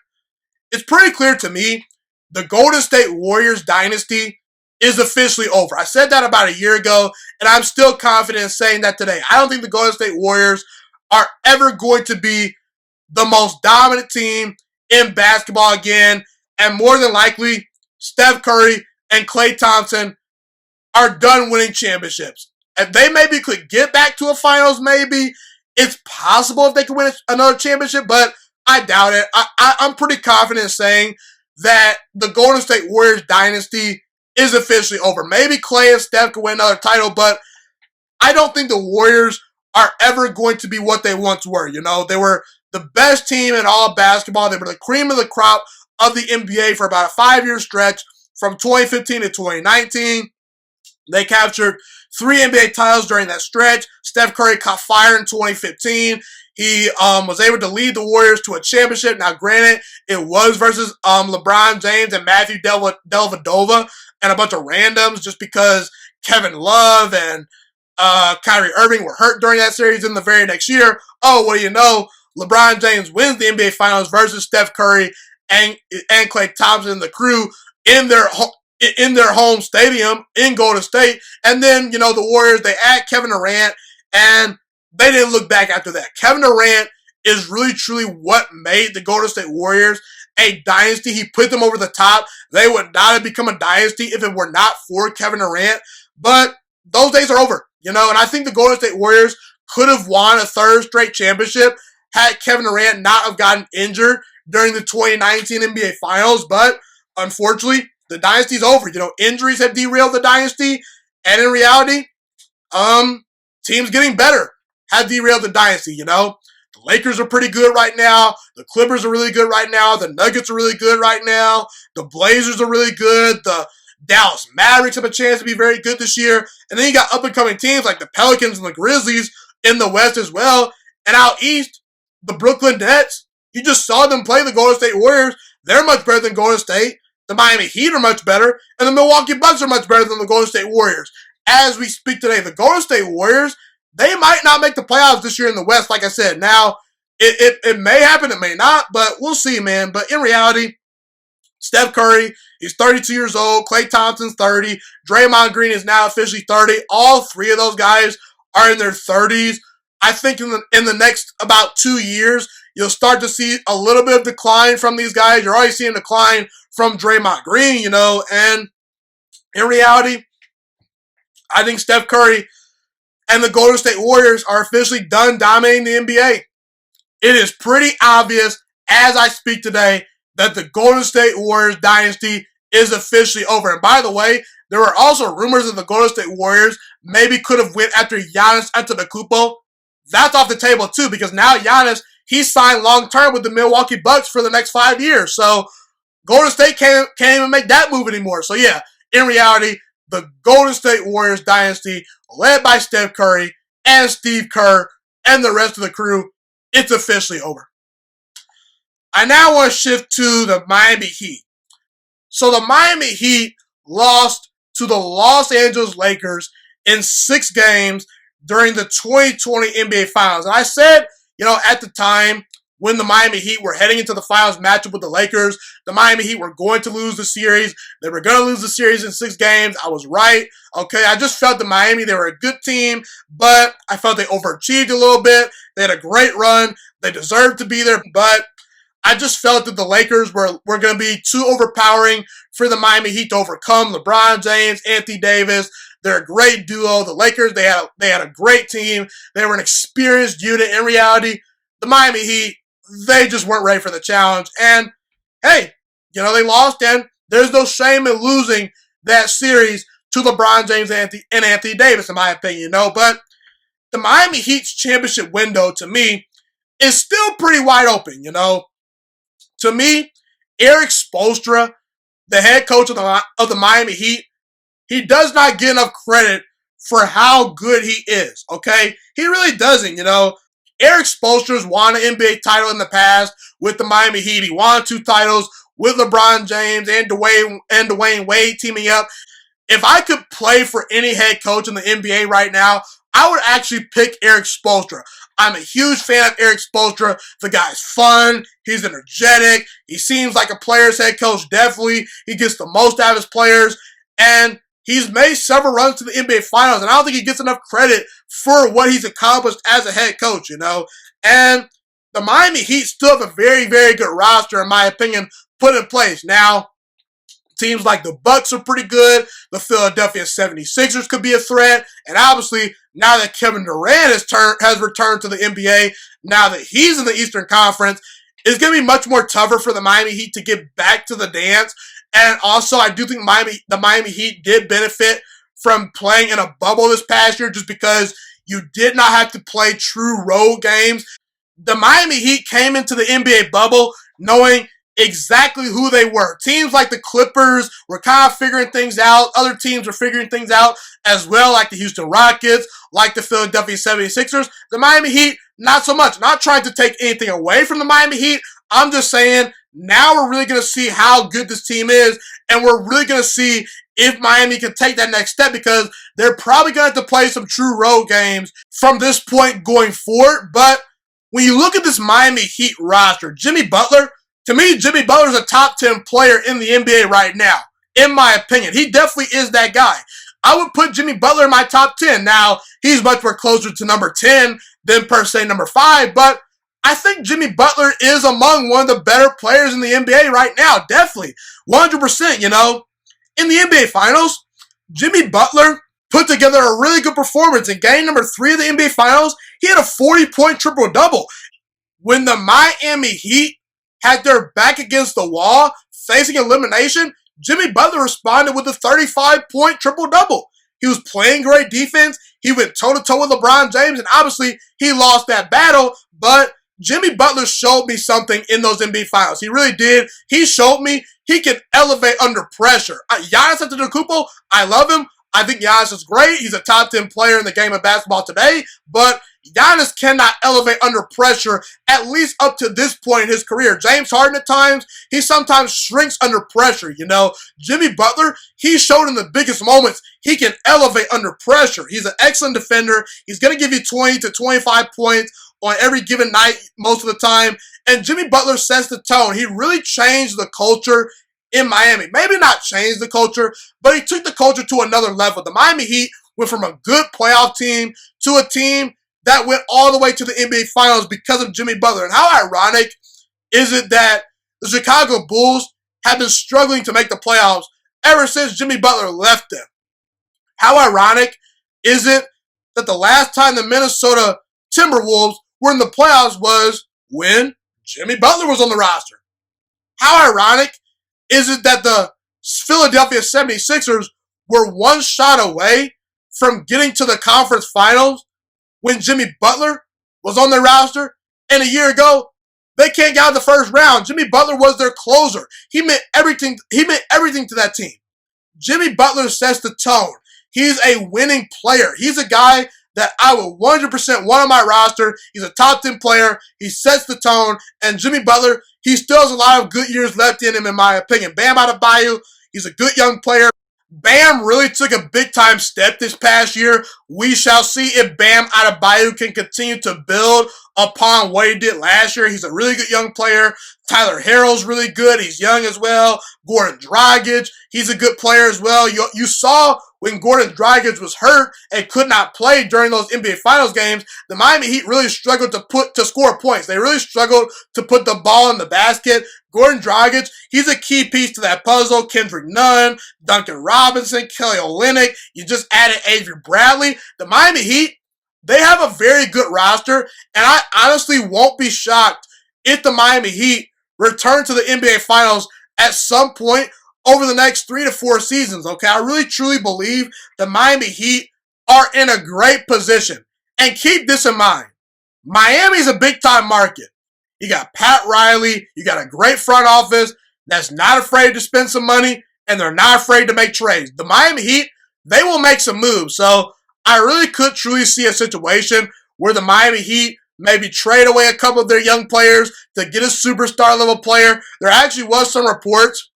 it's pretty clear to me the Golden State Warriors dynasty is officially over. I said that about a year ago, and I'm still confident in saying that today. I don't think the Golden State Warriors are ever going to be the most dominant team in basketball again. And more than likely, Steph Curry and Klay Thompson are done winning championships. If they maybe could get back to a finals, maybe it's possible if they could win another championship, but I doubt it. I'm pretty confident in saying that the Golden State Warriors dynasty is officially over. Maybe Klay and Steph could win another title, but I don't think the Warriors are ever going to be what they once were. You know, they were the best team in all of basketball. They were the cream of the crop of the NBA for about a 5-year stretch from 2015 to 2019. They captured 3 NBA titles during that stretch. Steph Curry caught fire in 2015. He was able to lead the Warriors to a championship. Now, granted, it was versus LeBron James and Matthew Dellavedova and a bunch of randoms just because Kevin Love and Kyrie Irving were hurt during that series. In the very next year, oh, what do you know? LeBron James wins the NBA Finals versus Steph Curry and Klay Thompson and the crew in their home stadium in Golden State. And then, you know, the Warriors, they add Kevin Durant, and they didn't look back after that. Kevin Durant is really, truly what made the Golden State Warriors a dynasty. He put them over the top. They would not have become a dynasty if it were not for Kevin Durant. But those days are over, and I think the Golden State Warriors could have won a third straight championship had Kevin Durant not have gotten injured during the 2019 NBA Finals. But unfortunately, the dynasty's over. Injuries have derailed the dynasty, and in reality, teams getting better have derailed the dynasty. The Lakers are pretty good right now. The Clippers are really good right now. The Nuggets are really good right now. The Blazers are really good. The Dallas Mavericks have a chance to be very good this year. And then you got up-and-coming teams like the Pelicans and the Grizzlies in the West as well. And out East, the Brooklyn Nets, you just saw them play the Golden State Warriors. They're much better than Golden State. The Miami Heat are much better. And the Milwaukee Bucks are much better than the Golden State Warriors. As we speak today, the Golden State Warriors, they might not make the playoffs this year in the West, like I said. Now, it may happen, it may not, but we'll see, man. But in reality, Steph Curry, he's 32 years old. Klay Thompson's 30. Draymond Green is now officially 30. All three of those guys are in their 30s. I think in the next about 2 years, you'll start to see a little bit of decline from these guys. You're already seeing decline from Draymond Green, and in reality, I think Steph Curry and the Golden State Warriors are officially done dominating the NBA. It is pretty obvious as I speak today that the Golden State Warriors dynasty is officially over. And by the way, there were also rumors that the Golden State Warriors maybe could have went after Giannis Antetokounmpo. That's off the table too, because now Giannis, he's signed long-term with the Milwaukee Bucks for the next 5 years. So Golden State can't even make that move anymore. So yeah, in reality, the Golden State Warriors dynasty, led by Steph Curry and Steve Kerr and the rest of the crew, it's officially over. I now want to shift to the Miami Heat. So the Miami Heat lost to the Los Angeles Lakers in 6 games during the 2020 NBA Finals. And I said, at the time when the Miami Heat were heading into the finals matchup with the Lakers, the Miami Heat were going to lose the series. They were going to lose the series in 6 games. I was right. Okay, I just felt that Miami, they were a good team, but I felt they overachieved a little bit. They had a great run. They deserved to be there, but I just felt that the Lakers were going to be too overpowering for the Miami Heat to overcome. LeBron James, Anthony Davis, they're a great duo. The Lakers, they had a great team. They were an experienced unit. In reality, the Miami Heat, they just weren't ready for the challenge. And hey, they lost, and there's no shame in losing that series to LeBron James and Anthony Davis, in my opinion. But the Miami Heat's championship window, to me, is still pretty wide open. To me, Erik Spoelstra, the head coach of the Miami Heat, he does not get enough credit for how good he is, okay? He really doesn't, Erik Spoelstra's won an NBA title in the past with the Miami Heat. He won 2 titles with LeBron James and Dwayne Wade teaming up. If I could play for any head coach in the NBA right now, I would actually pick Erik Spoelstra. I'm a huge fan of Erik Spoelstra. The guy's fun. He's energetic. He seems like a player's head coach, definitely. He gets the most out of his players. And he's made several runs to the NBA Finals, and I don't think he gets enough credit for what he's accomplished as a head coach, And the Miami Heat still have a very, very good roster, in my opinion, put in place. Now, teams like the Bucks are pretty good. The Philadelphia 76ers could be a threat. And obviously, now that Kevin Durant has returned to the NBA, now that he's in the Eastern Conference, it's going to be much more tougher for the Miami Heat to get back to the dance. And also, I do think the Miami Heat did benefit from playing in a bubble this past year, just because you did not have to play true road games. The Miami Heat came into the NBA bubble knowing exactly who they were. Teams like the Clippers were kind of figuring things out. Other teams were figuring things out as well, like the Houston Rockets, like the Philadelphia 76ers. The Miami Heat, not so much. Not trying to take anything away from the Miami Heat. I'm just saying, now we're really going to see how good this team is, and we're really going to see if Miami can take that next step, because they're probably going to have to play some true road games from this point going forward. But when you look at this Miami Heat roster, Jimmy Butler, to me, Jimmy Butler is a top 10 player in the NBA right now, in my opinion. He definitely is that guy. I would put Jimmy Butler in my top 10. Now, he's much more closer to number 10 than per se number 5, but I think Jimmy Butler is among one of the better players in the NBA right now. Definitely. 100%, In the NBA Finals, Jimmy Butler put together a really good performance. In game number 3 of the NBA Finals, he had a 40-point triple-double. When the Miami Heat had their back against the wall, facing elimination, Jimmy Butler responded with a 35-point triple-double. He was playing great defense. He went toe-to-toe with LeBron James, and obviously he lost that battle, but Jimmy Butler showed me something in those NBA Finals. He really did. He showed me he can elevate under pressure. Giannis Antetokounmpo, I love him. I think Giannis is great. He's a top 10 player in the game of basketball today, but Giannis cannot elevate under pressure, at least up to this point in his career. James Harden at times, he sometimes shrinks under pressure, Jimmy Butler, he showed in the biggest moments he can elevate under pressure. He's an excellent defender. He's going to give you 20 to 25 points on every given night most of the time. And Jimmy Butler sets the tone. He really changed the culture in Miami. Maybe not changed the culture, but he took the culture to another level. The Miami Heat went from a good playoff team to a team that went all the way to the NBA Finals because of Jimmy Butler. And how ironic is it that the Chicago Bulls have been struggling to make the playoffs ever since Jimmy Butler left them? How ironic is it that the last time the Minnesota Timberwolves were in the playoffs was when Jimmy Butler was on the roster? How ironic is it that the Philadelphia 76ers were one shot away from getting to the conference finals when Jimmy Butler was on their roster? And a year ago, they can't get out of the first round. Jimmy Butler was their closer. He meant everything to that team. Jimmy Butler sets the tone. He's a winning player. He's a guy that I would 100% want on my roster. He's a top 10 player. He sets the tone. And Jimmy Butler, he still has a lot of good years left in him, in my opinion. Bam Adebayo, he's a good young player. Bam really took a big-time step this past year. We shall see if Bam Adebayo can continue to build upon what he did last year. He's a really good young player. Tyler Herro's really good. He's young as well. Gordon Dragic, he's a good player as well. You saw when Gordon Dragic was hurt and could not play during those NBA Finals games, the Miami Heat really struggled to score points. They really struggled to put the ball in the basket. Gordon Dragic, he's a key piece to that puzzle. Kendrick Nunn, Duncan Robinson, Kelly Olynyk. You just added Avery Bradley. The Miami Heat, they have a very good roster, and I honestly won't be shocked if the Miami Heat return to the NBA Finals at some point over the next 3 to 4 seasons, okay? I really, truly believe the Miami Heat are in a great position. And keep this in mind. Miami's a big-time market. You got Pat Riley. You got a great front office that's not afraid to spend some money, and they're not afraid to make trades. The Miami Heat, they will make some moves. So I really could truly see a situation where the Miami Heat maybe trade away a couple of their young players to get a superstar-level player. There actually was some reports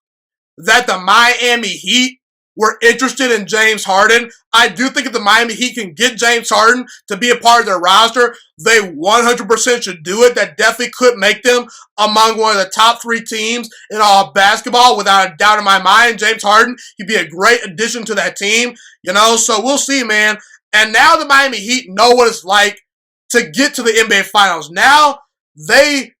that the Miami Heat were interested in James Harden. I do think if the Miami Heat can get James Harden to be a part of their roster, they 100% should do it. That definitely could make them among one of the top 3 teams in all basketball, without a doubt in my mind. James Harden, he'd be a great addition to that team, so we'll see, man. And now the Miami Heat know what it's like to get to the NBA Finals. Now they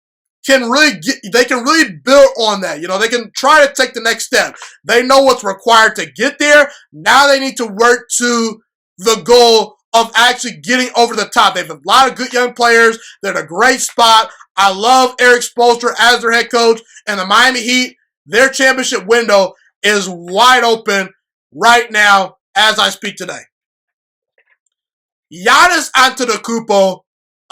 can really build on that. They can try to take the next step. They know what's required to get there. Now they need to work to the goal of actually getting over the top. They have a lot of good young players. They're in a great spot. I love Eric Spoelstra as their head coach. And the Miami Heat, their championship window is wide open right now as I speak today. Giannis Antetokounmpo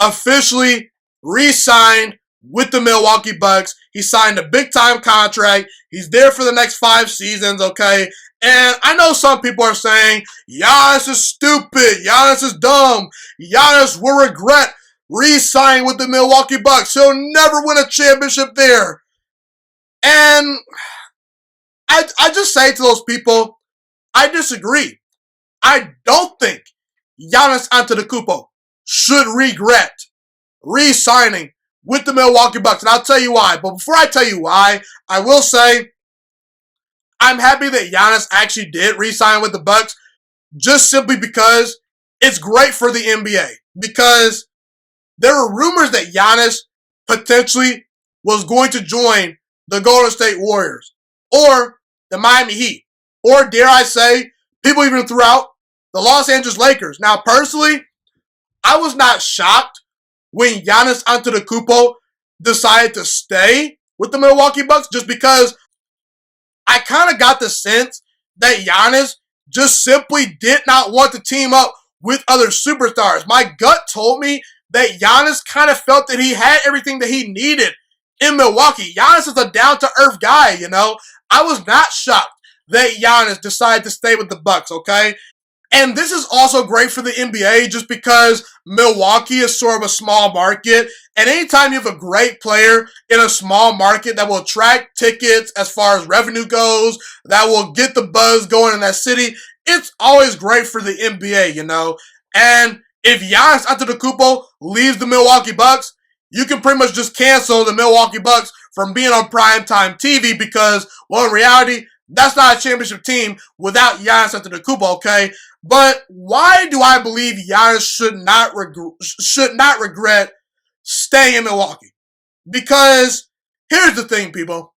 officially re-signed with the Milwaukee Bucks. He signed a big-time contract. He's there for the next 5 seasons, okay? And I know some people are saying, Giannis is stupid. Giannis is dumb. Giannis will regret re-signing with the Milwaukee Bucks. He'll never win a championship there. And I just say to those people, I disagree. I don't think Giannis Antetokounmpo should regret re-signing with the Milwaukee Bucks. And I'll tell you why. But before I tell you why, I will say I'm happy that Giannis actually did re-sign with the Bucks, just simply because it's great for the NBA. Because there were rumors that Giannis potentially was going to join the Golden State Warriors or the Miami Heat, or dare I say, people even threw out the Los Angeles Lakers. Now, personally, I was not shocked when Giannis Antetokounmpo decided to stay with the Milwaukee Bucks, just because I kind of got the sense that Giannis just simply did not want to team up with other superstars. My gut told me that Giannis kind of felt that he had everything that he needed in Milwaukee. Giannis is a down-to-earth guy, you know. I was not shocked that Giannis decided to stay with the Bucks, okay? And this is also great for the NBA just because Milwaukee is sort of a small market. And anytime you have a great player in a small market that will attract tickets as far as revenue goes, that will get the buzz going in that city, it's always great for the NBA, you know. And if Giannis Antetokounmpo leaves the Milwaukee Bucks, you can pretty much just cancel the Milwaukee Bucks from being on primetime TV because, well, in reality, that's not a championship team without Giannis Antetokounmpo, okay? But why do I believe Giannis should not regret staying in Milwaukee? Because here's the thing, people.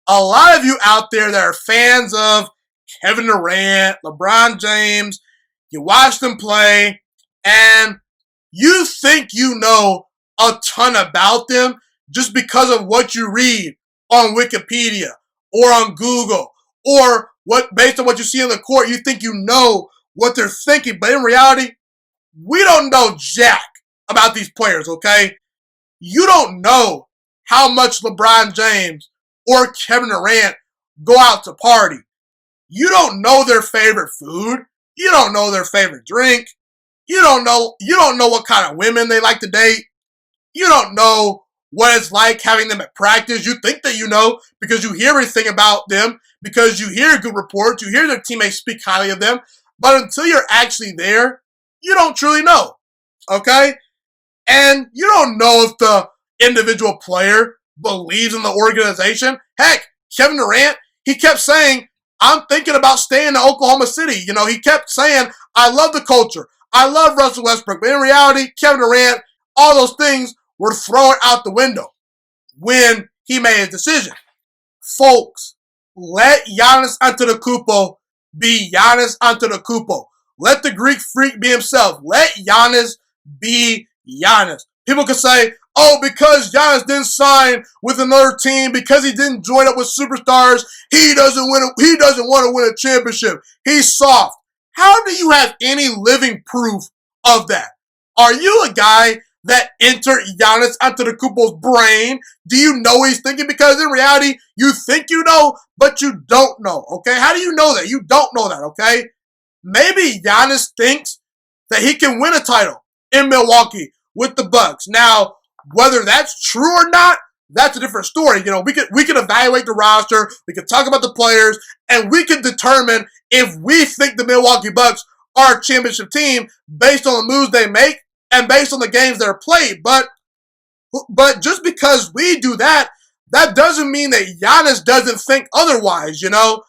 A lot of you out there that are fans of Kevin Durant, LeBron James, you watch them play, and you think you know a ton about them just because of what you read on Wikipedia or on Google, or based on what you see on the court, you think you know what they're thinking. But in reality, we don't know jack about these players, okay? You don't know how much LeBron James or Kevin Durant go out to party. You don't know their favorite food. You don't know their favorite drink. You don't know what kind of women they like to date. You don't know what it's like having them at practice. You think that you know because you hear everything about them, because you hear good reports, you hear their teammates speak highly of them. But until you're actually there, you don't truly know, okay? And you don't know if the individual player believes in the organization. Heck, Kevin Durant, he kept saying, I'm thinking about staying in Oklahoma City. You know, he kept saying, I love the culture. I love Russell Westbrook. But in reality, Kevin Durant, all those things were thrown out the window when he made his decision. Folks, let Giannis Antetokounmpo be Giannis Antetokounmpo. Let the Greek freak be himself. Let Giannis be Giannis. People could say, oh, because Giannis didn't sign with another team, because he didn't join up with superstars, he doesn't want to win a championship. He's soft. How do you have any living proof of that? Are you a guy that entered Giannis Antetokounmpo's brain? Do you know what he's thinking? Because in reality, you think you know, but you don't know, okay? How do you know that? You don't know that, okay? Maybe Giannis thinks that he can win a title in Milwaukee with the Bucks. Now, whether that's true or not, that's a different story. You know, we could evaluate the roster, we could talk about the players, and we can determine if we think the Milwaukee Bucks are a championship team based on the moves they make and based on the games that are played. But just because we do that, that doesn't mean that Giannis doesn't think otherwise, you know?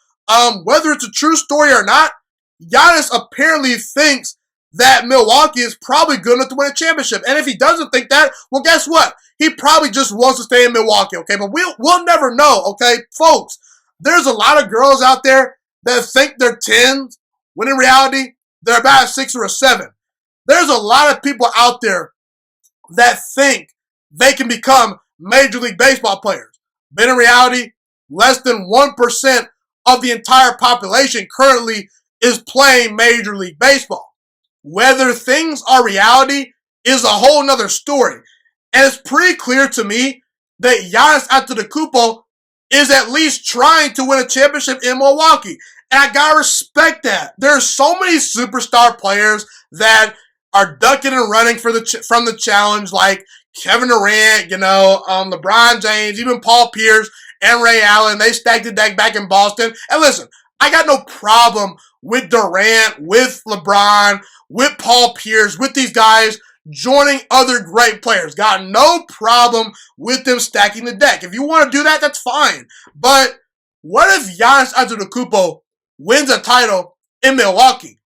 Whether it's a true story or not, Giannis apparently thinks that Milwaukee is probably good enough to win a championship. And if he doesn't think that, well, guess what? He probably just wants to stay in Milwaukee, okay? But we'll never know, okay? Folks, there's a lot of girls out there that think they're 10s, when in reality, they're about a 6 or a 7. There's a lot of people out there that think they can become Major League Baseball players. But in reality, less than 1% of the entire population currently is playing Major League Baseball. Whether things are reality is a whole nother story. And it's pretty clear to me that Giannis Antetokounmpo is at least trying to win a championship in Milwaukee. And I gotta respect that. There's so many superstar players that are ducking and running from the challenge, like Kevin Durant, you know, LeBron James, even Paul Pierce and Ray Allen. They stacked the deck back in Boston. And listen, I got no problem with Durant, with LeBron, with Paul Pierce, with these guys joining other great players. Got no problem with them stacking the deck. If you want to do that, that's fine. But what if Giannis Antetokounmpo wins a title in Milwaukee?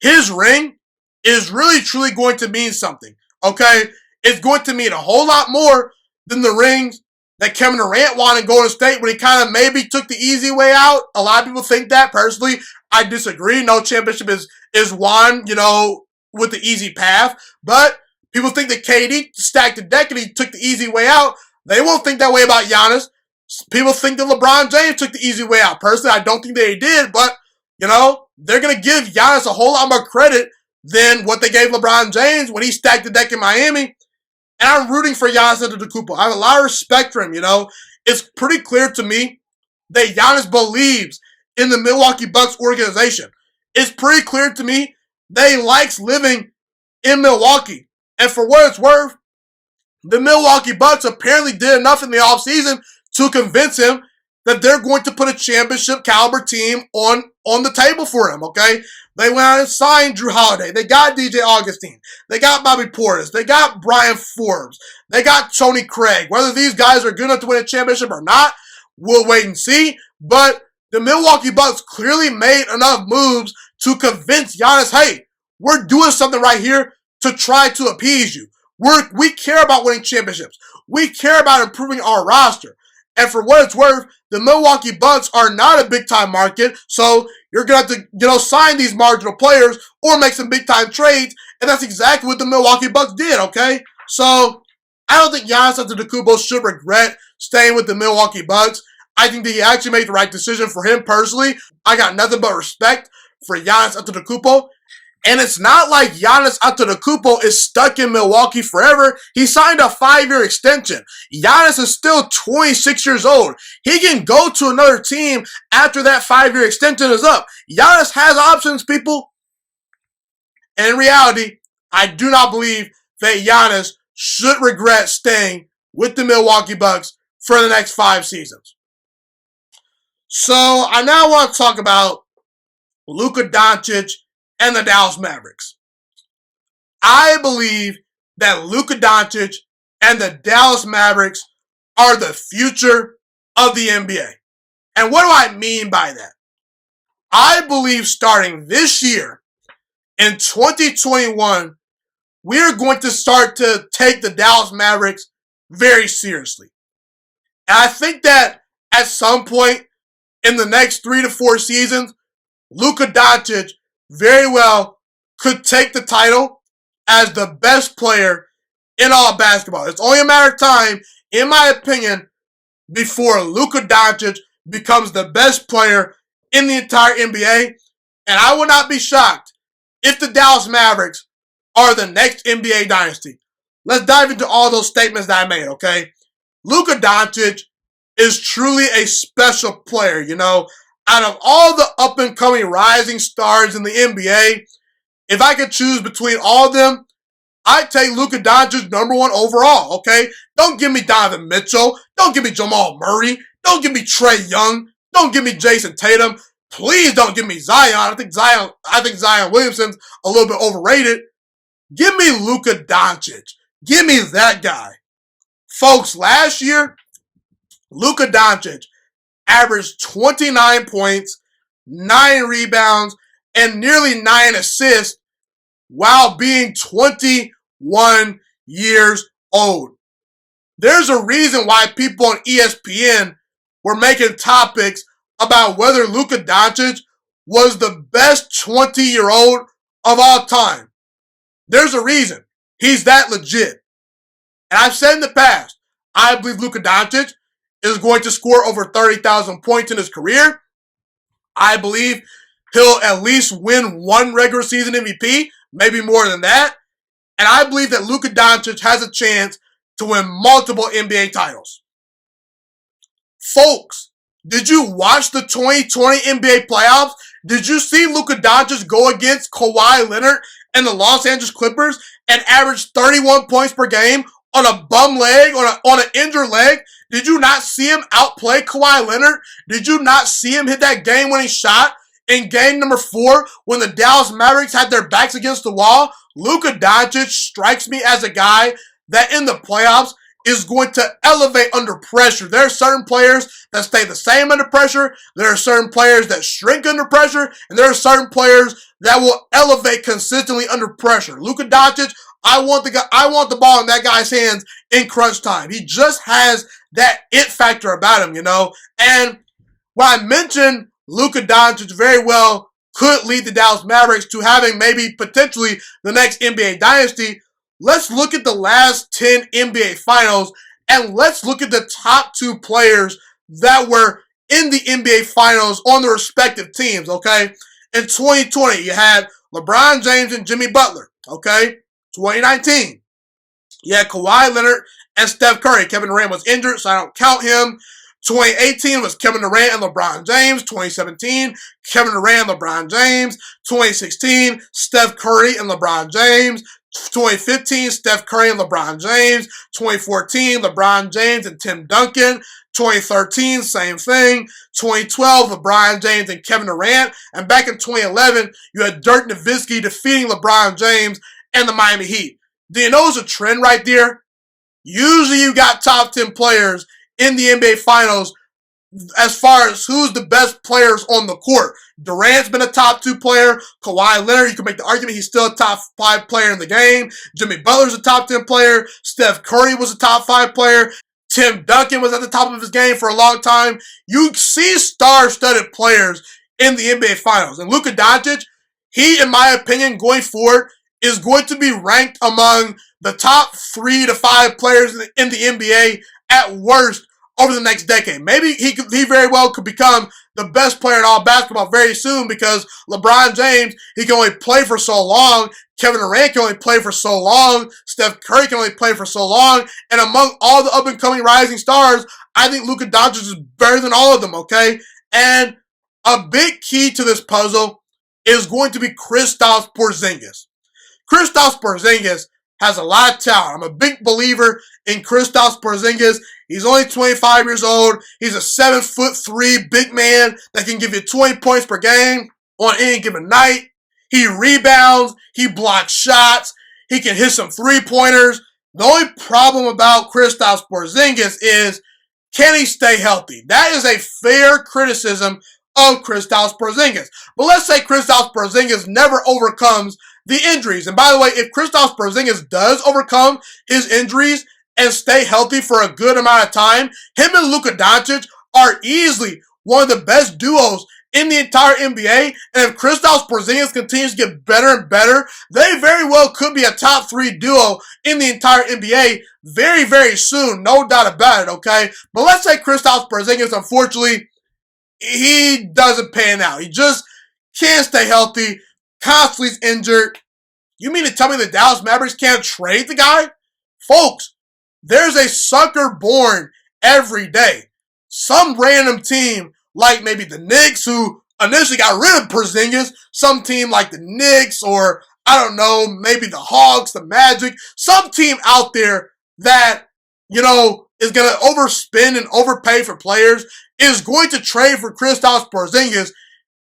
His ring is really truly going to mean something, okay? It's going to mean a whole lot more than the rings that Kevin Durant won in Golden State when he kind of maybe took the easy way out. A lot of people think that. Personally, I disagree. No championship is won, with the easy path. But people think that KD stacked the deck and he took the easy way out. They won't think that way about Giannis. People think that LeBron James took the easy way out. Personally, I don't think that he did, but, they're going to give Giannis a whole lot more credit than what they gave LeBron James when he stacked the deck in Miami. And I'm rooting for Giannis Antetokounmpo. I have a lot of respect for him, It's pretty clear to me that Giannis believes in the Milwaukee Bucks organization. It's pretty clear to me that he likes living in Milwaukee. And for what it's worth, the Milwaukee Bucks apparently did enough in the offseason to convince him that they're going to put a championship caliber team on the table for him, okay? They went out and signed Drew Holiday. They got DJ Augustine. They got Bobby Portis. They got Brian Forbes. They got Tony Craig. Whether these guys are good enough to win a championship or not, we'll wait and see. But the Milwaukee Bucks clearly made enough moves to convince Giannis, hey, we're doing something right here to try to appease you. We care about winning championships. We care about improving our roster. And for what it's worth, the Milwaukee Bucks are not a big-time market, so you're going to have to, sign these marginal players or make some big-time trades, and that's exactly what the Milwaukee Bucks did, okay? So, I don't think Giannis Antetokounmpo should regret staying with the Milwaukee Bucks. I think that he actually made the right decision for him personally. I got nothing but respect for Giannis Antetokounmpo. And it's not like Giannis Antetokounmpo is stuck in Milwaukee forever. He signed a 5-year extension. Giannis is still 26 years old. He can go to another team after that 5-year extension is up. Giannis has options, people. And in reality, I do not believe that Giannis should regret staying with the Milwaukee Bucks for the next 5 seasons. So I now want to talk about Luka Doncic and the Dallas Mavericks. I believe that Luka Doncic and the Dallas Mavericks are the future of the NBA. And what do I mean by that? I believe starting this year, in 2021, we're going to start to take the Dallas Mavericks very seriously. And I think that at some point in the next 3 to 4 seasons, Luka Doncic very well could take the title as the best player in all of basketball. It's only a matter of time, in my opinion, before Luka Doncic becomes the best player in the entire NBA. And I would not be shocked if the Dallas Mavericks are the next NBA dynasty. Let's dive into all those statements that I made, okay? Luka Doncic is truly a special player, Out of all the up-and-coming rising stars in the NBA, if I could choose between all of them, I'd take Luka Doncic number 1 overall, okay? Don't give me Donovan Mitchell. Don't give me Jamal Murray. Don't give me Trae Young. Don't give me Jason Tatum. Please don't give me Zion. I think Zion Williamson's a little bit overrated. Give me Luka Doncic. Give me that guy. Folks, last year, Luka Doncic averaged 29 points, 9 rebounds, and nearly 9 assists while being 21 years old. There's a reason why people on ESPN were making topics about whether Luka Doncic was the best 20-year-old of all time. There's a reason. He's that legit. And I've said in the past, I believe Luka Doncic is going to score over 30,000 points in his career. I believe he'll at least win 1 regular season MVP, maybe more than that. And I believe that Luka Doncic has a chance to win multiple NBA titles. Folks, did you watch the 2020 NBA playoffs? Did you see Luka Doncic go against Kawhi Leonard and the Los Angeles Clippers and average 31 points per game on a bum leg, on an injured leg? Did you not see him outplay Kawhi Leonard? Did you not see him hit that game-winning shot in game number 4 when the Dallas Mavericks had their backs against the wall? Luka Doncic strikes me as a guy that in the playoffs is going to elevate under pressure. There are certain players that stay the same under pressure. There are certain players that shrink under pressure. And there are certain players that will elevate consistently under pressure. Luka Doncic, I want the ball in that guy's hands in crunch time. He just has that it factor about him, And when I mentioned Luka Doncic very well could lead the Dallas Mavericks to having maybe potentially the next NBA dynasty, let's look at the last 10 NBA finals and let's look at the top 2 players that were in the NBA finals on the respective teams, okay? In 2020, you had LeBron James and Jimmy Butler, okay? 2019, you had Kawhi Leonard and Steph Curry. Kevin Durant was injured, so I don't count him. 2018 was Kevin Durant and LeBron James. 2017, Kevin Durant and LeBron James. 2016, Steph Curry and LeBron James. 2015, Steph Curry and LeBron James. 2014, LeBron James and Tim Duncan. 2013, same thing. 2012, LeBron James and Kevin Durant. And back in 2011, you had Dirk Nowitzki defeating LeBron James and the Miami Heat. Do you know it's a trend right there? Usually you got top 10 players in the NBA Finals as far as who's the best players on the court. Durant's been a top 2 player. Kawhi Leonard, you can make the argument he's still a top 5 player in the game. Jimmy Butler's a top 10 player. Steph Curry was a top 5 player. Tim Duncan was at the top of his game for a long time. You see star-studded players in the NBA Finals. And Luka Doncic, he, in my opinion, going forward, is going to be ranked among the top 3 to 5 players in the NBA at worst over the next decade. Maybe he very well could become the best player in all basketball very soon because LeBron James, he can only play for so long. Kevin Durant can only play for so long. Steph Curry can only play for so long. And among all the up-and-coming rising stars, I think Luka Doncic is better than all of them, okay? And a big key to this puzzle is going to be Kristaps Porzingis. Kristaps Porzingis has a lot of talent. I'm a big believer in Kristaps Porzingis. He's only 25 years old. He's a 7'3" big man that can give you 20 points per game on any given night. He rebounds. He blocks shots. He can hit some three-pointers. The only problem about Kristaps Porzingis is, can he stay healthy? That is a fair criticism of Kristaps Porzingis. But let's say Kristaps Porzingis never overcomes the injuries. And by the way, if Kristaps Porzingis does overcome his injuries and stay healthy for a good amount of time, him and Luka Doncic are easily one of the best duos in the entire NBA. And if Kristaps Porzingis continues to get better and better, they very well could be a top 3 duo in the entire NBA very, very soon. No doubt about it, okay? But let's say Kristaps Porzingis, unfortunately, he doesn't pan out. He just can't stay healthy, constantly is injured. You mean to tell me the Dallas Mavericks can't trade the guy? Folks, there's a sucker born every day. Some random team, like maybe the Knicks, who initially got rid of Porzingis, some team like the Knicks, or I don't know, maybe the Hawks, the Magic, some team out there that, is going to overspend and overpay for players is going to trade for Kristaps Porzingis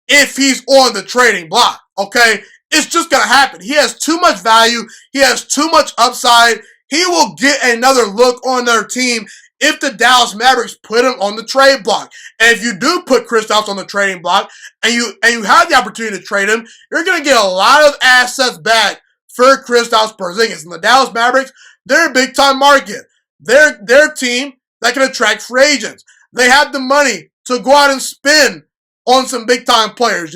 if he's on the trading block, okay? It's just going to happen. He has too much value. He has too much upside. He will get another look on their team if the Dallas Mavericks put him on the trade block. And if you do put Kristaps on the trading block and you have the opportunity to trade him, you're going to get a lot of assets back for Kristaps Porzingis. And the Dallas Mavericks, they're a big-time market. They're a team that can attract free agents. They have the money to go out and spend on some big-time players.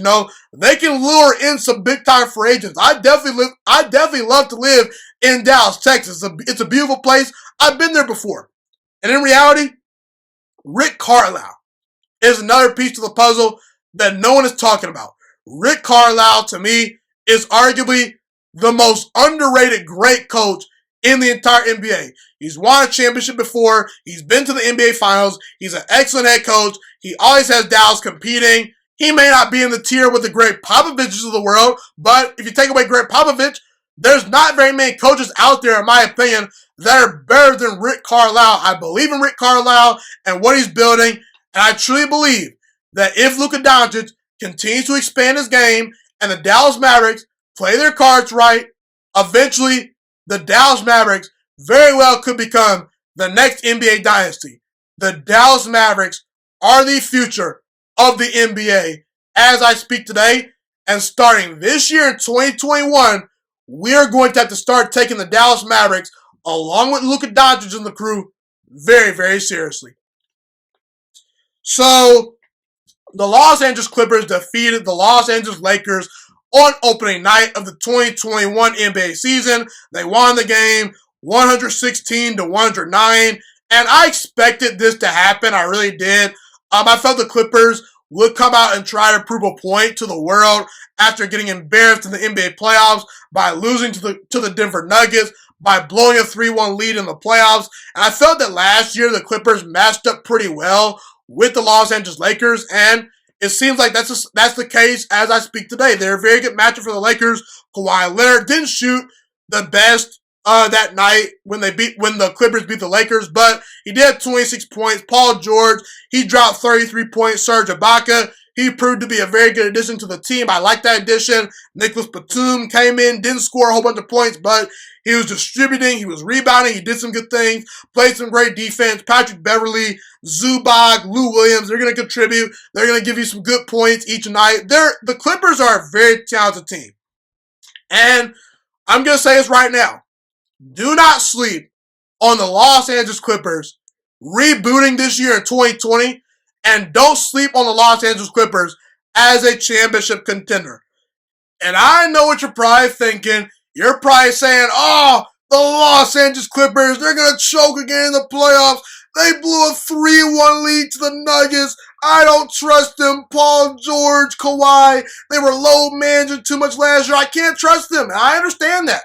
They can lure in some big-time free agents. I definitely love to live in Dallas, Texas. It's a beautiful place. I've been there before. And in reality, Rick Carlisle is another piece to the puzzle that no one is talking about. Rick Carlisle, to me, is arguably the most underrated great coach in the entire NBA. He's won a championship before. He's been to the NBA Finals. He's an excellent head coach. He always has Dallas competing. He may not be in the tier with the Greg Popoviches of the world, but if you take away Greg Popovich, there's not very many coaches out there, in my opinion, that are better than Rick Carlisle. I believe in Rick Carlisle and what he's building, and I truly believe that if Luka Doncic continues to expand his game and the Dallas Mavericks play their cards right, eventually the Dallas Mavericks very well could become the next NBA dynasty. The Dallas Mavericks are the future of the NBA as I speak today, and starting this year in 2021, we're going to have to start taking the Dallas Mavericks, along with Luka Doncic and the crew, very, very seriously. So, the Los Angeles Clippers defeated the Los Angeles Lakers on opening night of the 2021 NBA season. They won the game 116-109, and I expected this to happen. I really did. I felt the Clippers would come out and try to prove a point to the world after getting embarrassed in the NBA playoffs by losing to the Denver Nuggets, by blowing a 3-1 lead in the playoffs. And I felt that last year the Clippers matched up pretty well with the Los Angeles Lakers, and it seems like that's the case as I speak today. They're a very good matchup for the Lakers. Kawhi Leonard didn't shoot the best that night when the Clippers beat the Lakers, but he did have 26 points. Paul George, he dropped 33 points. Serge Ibaka, he proved to be a very good addition to the team. I like that addition. Nicholas Batum came in, didn't score a whole bunch of points, but he was distributing, he was rebounding, he did some good things, played some great defense. Patrick Beverley, Zubac, Lou Williams, they're going to contribute. They're going to give you some good points each night. The Clippers are a very talented team. And I'm going to say this right now. Do not sleep on the Los Angeles Clippers rebooting this year in 2020, and don't sleep on the Los Angeles Clippers as a championship contender. And I know what you're probably thinking. You're probably saying, oh, the Los Angeles Clippers, they're going to choke again in the playoffs. They blew a 3-1 lead to the Nuggets. I don't trust them. Paul George, Kawhi, they were low managing too much last year. I can't trust them. And I understand that.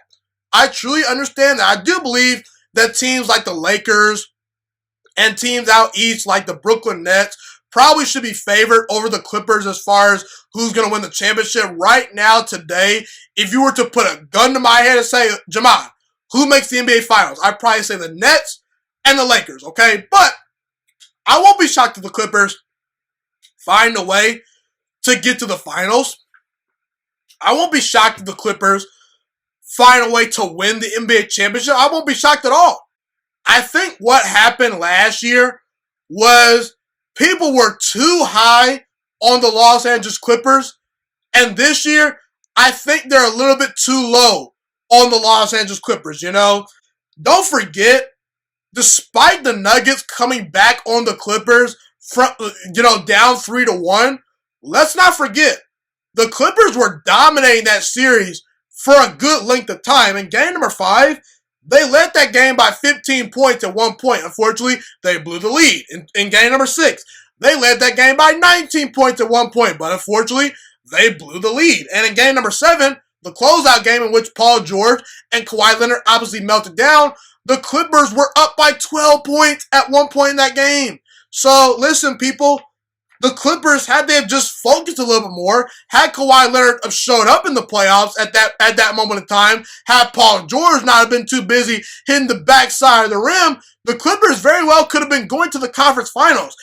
I truly understand that. I do believe that teams like the Lakers and teams out east like the Brooklyn Nets probably should be favored over the Clippers as far as who's going to win the championship. Right now, today, if you were to put a gun to my head and say, Jamal, who makes the NBA Finals? I'd probably say the Nets and the Lakers, okay? But I won't be shocked if the Clippers find a way to get to the finals. I won't be shocked if the Clippers find a way to win the NBA championship. I won't be shocked at all. I think what happened last year was people were too high on the Los Angeles Clippers, and this year, I think they're a little bit too low on the Los Angeles Clippers, you know? Don't forget, despite the Nuggets coming back on the Clippers from, down 3-1, let's not forget, the Clippers were dominating that series for a good length of time. In game number 5, they led that game by 15 points at one point. Unfortunately, they blew the lead. In game number 6, they led that game by 19 points at one point, but unfortunately, they blew the lead. And in game number 7, the closeout game in which Paul George and Kawhi Leonard obviously melted down, the Clippers were up by 12 points at one point in that game. So, listen, people, the Clippers, had they have just focused a little bit more, had Kawhi Leonard have showed up in the playoffs at that moment in time, had Paul George not have been too busy hitting the backside of the rim, the Clippers very well could have been going to the conference finals.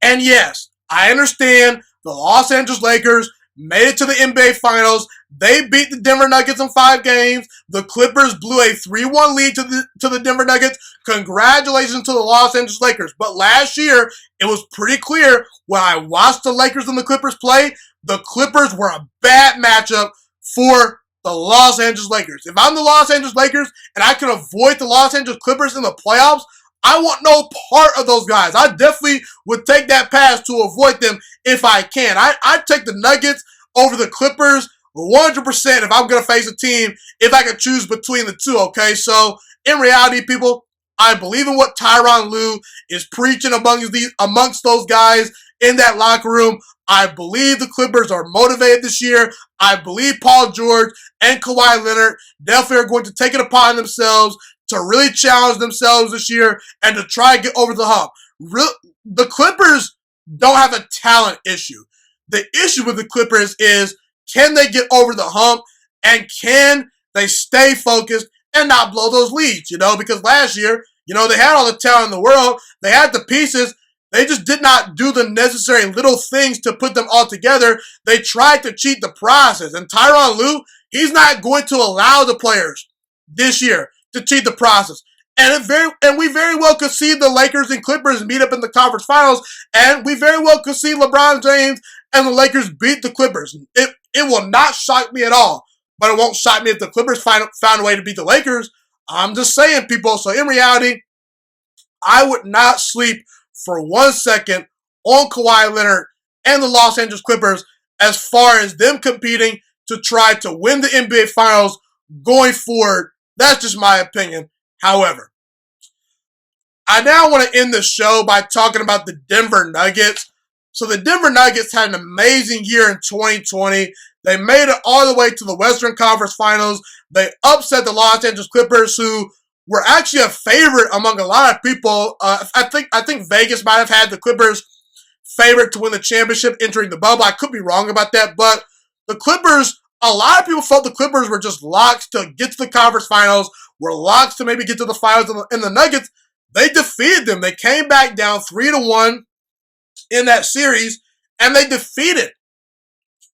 And yes, I understand the Los Angeles Lakers made it to the NBA Finals. They beat the Denver Nuggets in 5 games. The Clippers blew a 3-1 lead to the Denver Nuggets. Congratulations to the Los Angeles Lakers. But last year, it was pretty clear when I watched the Lakers and the Clippers play, the Clippers were a bad matchup for the Los Angeles Lakers. If I'm the Los Angeles Lakers and I can avoid the Los Angeles Clippers in the playoffs, I want no part of those guys. I definitely would take that pass to avoid them if I can. I'd take the Nuggets over the Clippers 100% if I'm going to face a team, if I could choose between the two, okay? So, in reality, people, I believe in what Tyronn Lue is preaching amongst those guys in that locker room. I believe the Clippers are motivated this year. I believe Paul George and Kawhi Leonard definitely are going to take it upon themselves to really challenge themselves this year and to try to get over the hump. The Clippers don't have a talent issue. The issue with the Clippers is, can they get over the hump and can they stay focused and not blow those leads, because last year, they had all the talent in the world. They had the pieces. They just did not do the necessary little things to put them all together. They tried to cheat the process. And Tyronn Lue, he's not going to allow the players this year to cheat the process. And we very well could see the Lakers and Clippers meet up in the conference finals, and we very well could see LeBron James and the Lakers beat the Clippers. It will not shock me at all. but it won't shock me if the Clippers found a way to beat the Lakers. I'm just saying, people. So in reality, I would not sleep for 1 second on Kawhi Leonard and the Los Angeles Clippers as far as them competing to try to win the NBA Finals going forward. That's just my opinion. However, I now want to end the show by talking about the Denver Nuggets. So the Denver Nuggets had an amazing year in 2020. They made it all the way to the Western Conference Finals. They upset the Los Angeles Clippers, who were actually a favorite among a lot of people. I think Vegas might have had the Clippers favorite to win the championship entering the bubble. I could be wrong about that, but the Clippers, a lot of people felt the Clippers were just locks to get to the conference finals, were locks to maybe get to the finals, and the Nuggets, they defeated them. They came back down 3-1 in that series, and they defeated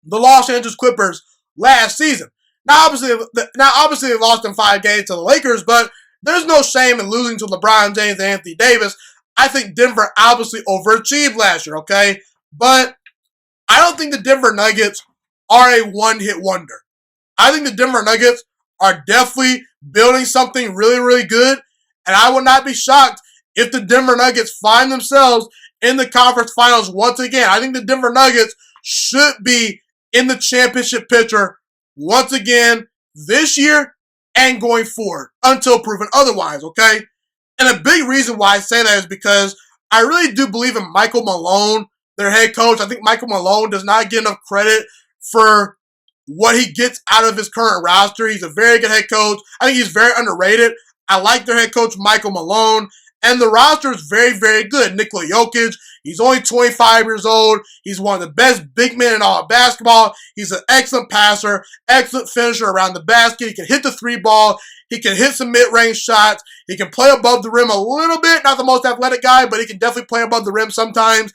the Los Angeles Clippers last season. Now, obviously, they lost in 5 games to the Lakers, but there's no shame in losing to LeBron James and Anthony Davis. I think Denver obviously overachieved last year, okay? But I don't think the Denver Nuggets are a one-hit wonder. I think the Denver Nuggets are definitely building something really, really good, and I would not be shocked if the Denver Nuggets find themselves in the conference finals once again. I think the Denver Nuggets should be in the championship picture once again this year and going forward until proven otherwise, okay? And a big reason why I say that is because I really do believe in Michael Malone, their head coach. I think Michael Malone does not get enough credit for what he gets out of his current roster. He's a very good head coach. I think he's very underrated. I like their head coach, Michael Malone. And the roster is very, very good. Nikola Jokic, he's only 25 years old. He's one of the best big men in all of basketball. He's an excellent passer, excellent finisher around the basket. He can hit the 3-ball. He can hit some mid-range shots. He can play above the rim a little bit. Not the most athletic guy, but he can definitely play above the rim sometimes.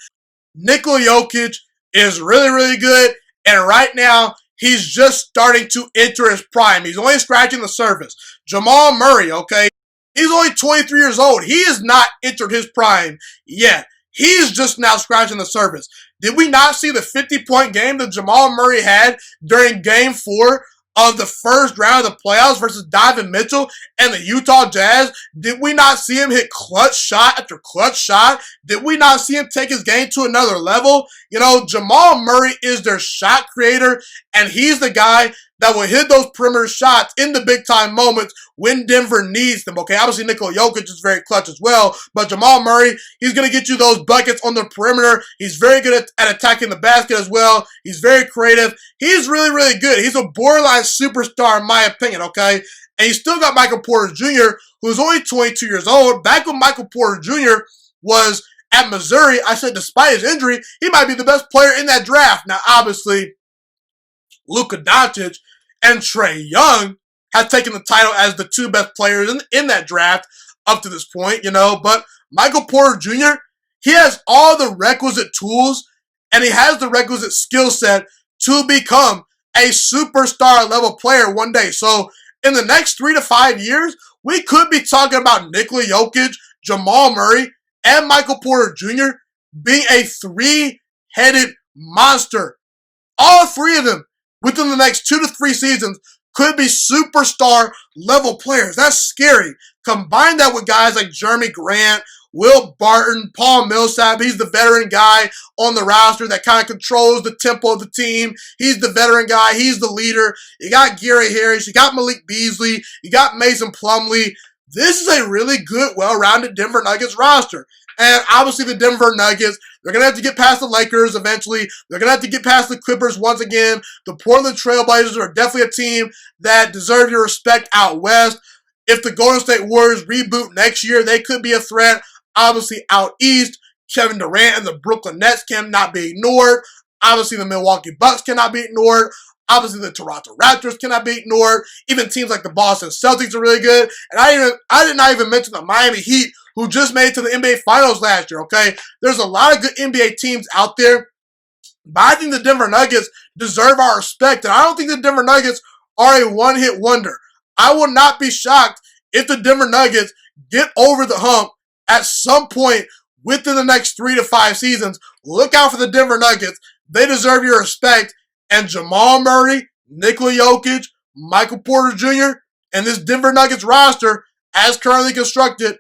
Nikola Jokic is really, really good. And right now, he's just starting to enter his prime. He's only scratching the surface. Jamal Murray, okay? He's only 23 years old. He has not entered his prime yet. He's just now scratching the surface. Did we not see the 50-point game that Jamal Murray had during Game 4 of the first round of the playoffs versus Donovan Mitchell and the Utah Jazz? Did we not see him hit clutch shot after clutch shot? Did we not see him take his game to another level? You know, Jamal Murray is their shot creator, and he's the guy that will hit those perimeter shots in the big-time moments when Denver needs them, okay? Obviously, Nikola Jokic is very clutch as well, but Jamal Murray, he's going to get you those buckets on the perimeter. He's very good at attacking the basket as well. He's very creative. He's really, really good. He's a borderline superstar in my opinion, okay? And you still got Michael Porter Jr., who's only 22 years old. Back when Michael Porter Jr. was at Missouri, I said despite his injury, he might be the best player in that draft. Now, obviously, Luka Doncic and Trae Young have taken the title as the 2 best players in that draft up to this point, you know. But Michael Porter Jr., he has all the requisite tools and he has the requisite skill set to become a superstar level player one day. So in the next 3 to 5 years, we could be talking about Nikola Jokic, Jamal Murray, and Michael Porter Jr. being a 3-headed monster. All 3 of them within the next 2 to 3 seasons could be superstar level players. That's scary. Combine that with guys like Jeremy Grant, Will Barton, Paul Millsap. He's the veteran guy on the roster that kind of controls the tempo of the team. He's the veteran guy. He's the leader. You got Gary Harris. You got Malik Beasley. You got Mason Plumlee. This is a really good, well-rounded Denver Nuggets roster. And obviously the Denver Nuggets, they're going to have to get past the Lakers eventually. They're going to have to get past the Clippers once again. The Portland Trail Blazers are definitely a team that deserve your respect out west. If the Golden State Warriors reboot next year, they could be a threat. Obviously out east, Kevin Durant and the Brooklyn Nets cannot be ignored. Obviously the Milwaukee Bucks cannot be ignored. Obviously the Toronto Raptors cannot be ignored. Even teams like the Boston Celtics are really good. And I did not even mention the Miami Heat, who just made it to the NBA Finals last year, okay? There's a lot of good NBA teams out there, but I think the Denver Nuggets deserve our respect, and I don't think the Denver Nuggets are a one-hit wonder. I would not be shocked if the Denver Nuggets get over the hump at some point within the next 3 to 5 seasons. Look out for the Denver Nuggets. They deserve your respect, and Jamal Murray, Nikola Jokic, Michael Porter Jr. and this Denver Nuggets roster, as currently constructed,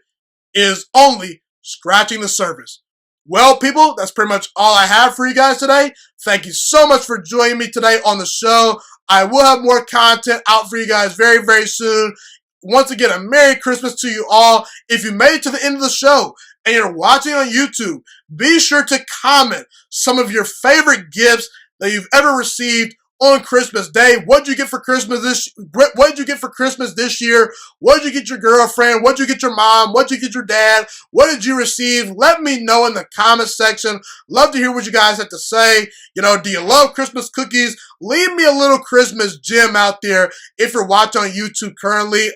is only scratching the surface. Well, people, that's pretty much all I have for you guys today. Thank you so much for joining me today on the show. I will have more content out for you guys very, very soon. Once again, a Merry Christmas to you all. If you made it to the end of the show and you're watching on YouTube, be sure to comment some of your favorite gifts that you've ever received on Christmas Day. What'd you get for Christmas this year? What'd you get your girlfriend? What'd you get your mom? What'd you get your dad? What did you receive? Let me know in the comment section. Love to hear what you guys have to say. Do you love Christmas cookies? Leave me a little Christmas gem out there if you're watching on YouTube currently.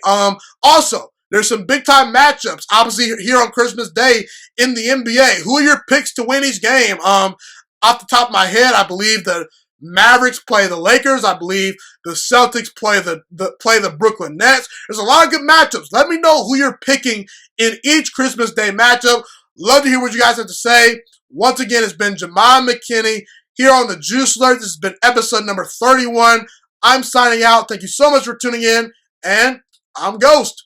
Also, there's some big-time matchups, obviously, here on Christmas Day in the NBA. Who are your picks to win each game? Off the top of my head, I believe the Mavericks play the Lakers. I believe the Celtics play the Brooklyn Nets. There's a lot of good matchups. Let me know who you're picking in each Christmas Day matchup. Love to hear what you guys have to say. Once again, it's been Jamon McKinney here on the Juice Alert. This has been episode number 31. I'm signing out. Thank you so much for tuning in, and I'm Ghost.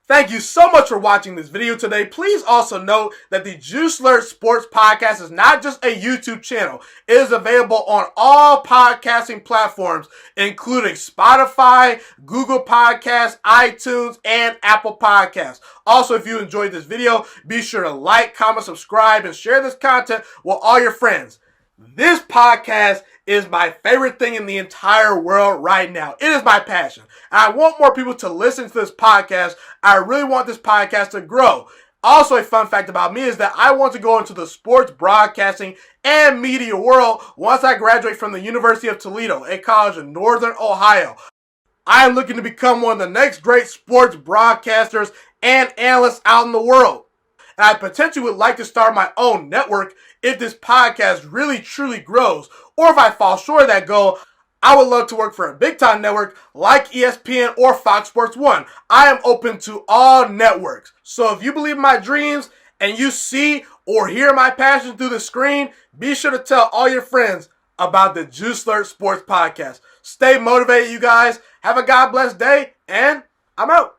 Thank you so much for watching this video today. Please also note that the Juice Alert Sports Podcast is not just a YouTube channel. It is available on all podcasting platforms, including Spotify, Google Podcasts, iTunes, and Apple Podcasts. Also, if you enjoyed this video, be sure to like, comment, subscribe, and share this content with all your friends. This podcast is my favorite thing in the entire world right now. It is my passion. I want more people to listen to this podcast. I really want this podcast to grow. Also, a fun fact about me is that I want to go into the sports broadcasting and media world once I graduate from the University of Toledo, a college in Northern Ohio. I am looking to become one of the next great sports broadcasters and analysts out in the world. And I potentially would like to start my own network if this podcast really truly grows. Or if I fall short of that goal, I would love to work for a big-time network like ESPN or Fox Sports 1. I am open to all networks. So if you believe in my dreams and you see or hear my passion through the screen, be sure to tell all your friends about the Juice Alert Sports Podcast. Stay motivated, you guys. Have a God bless day, and I'm out.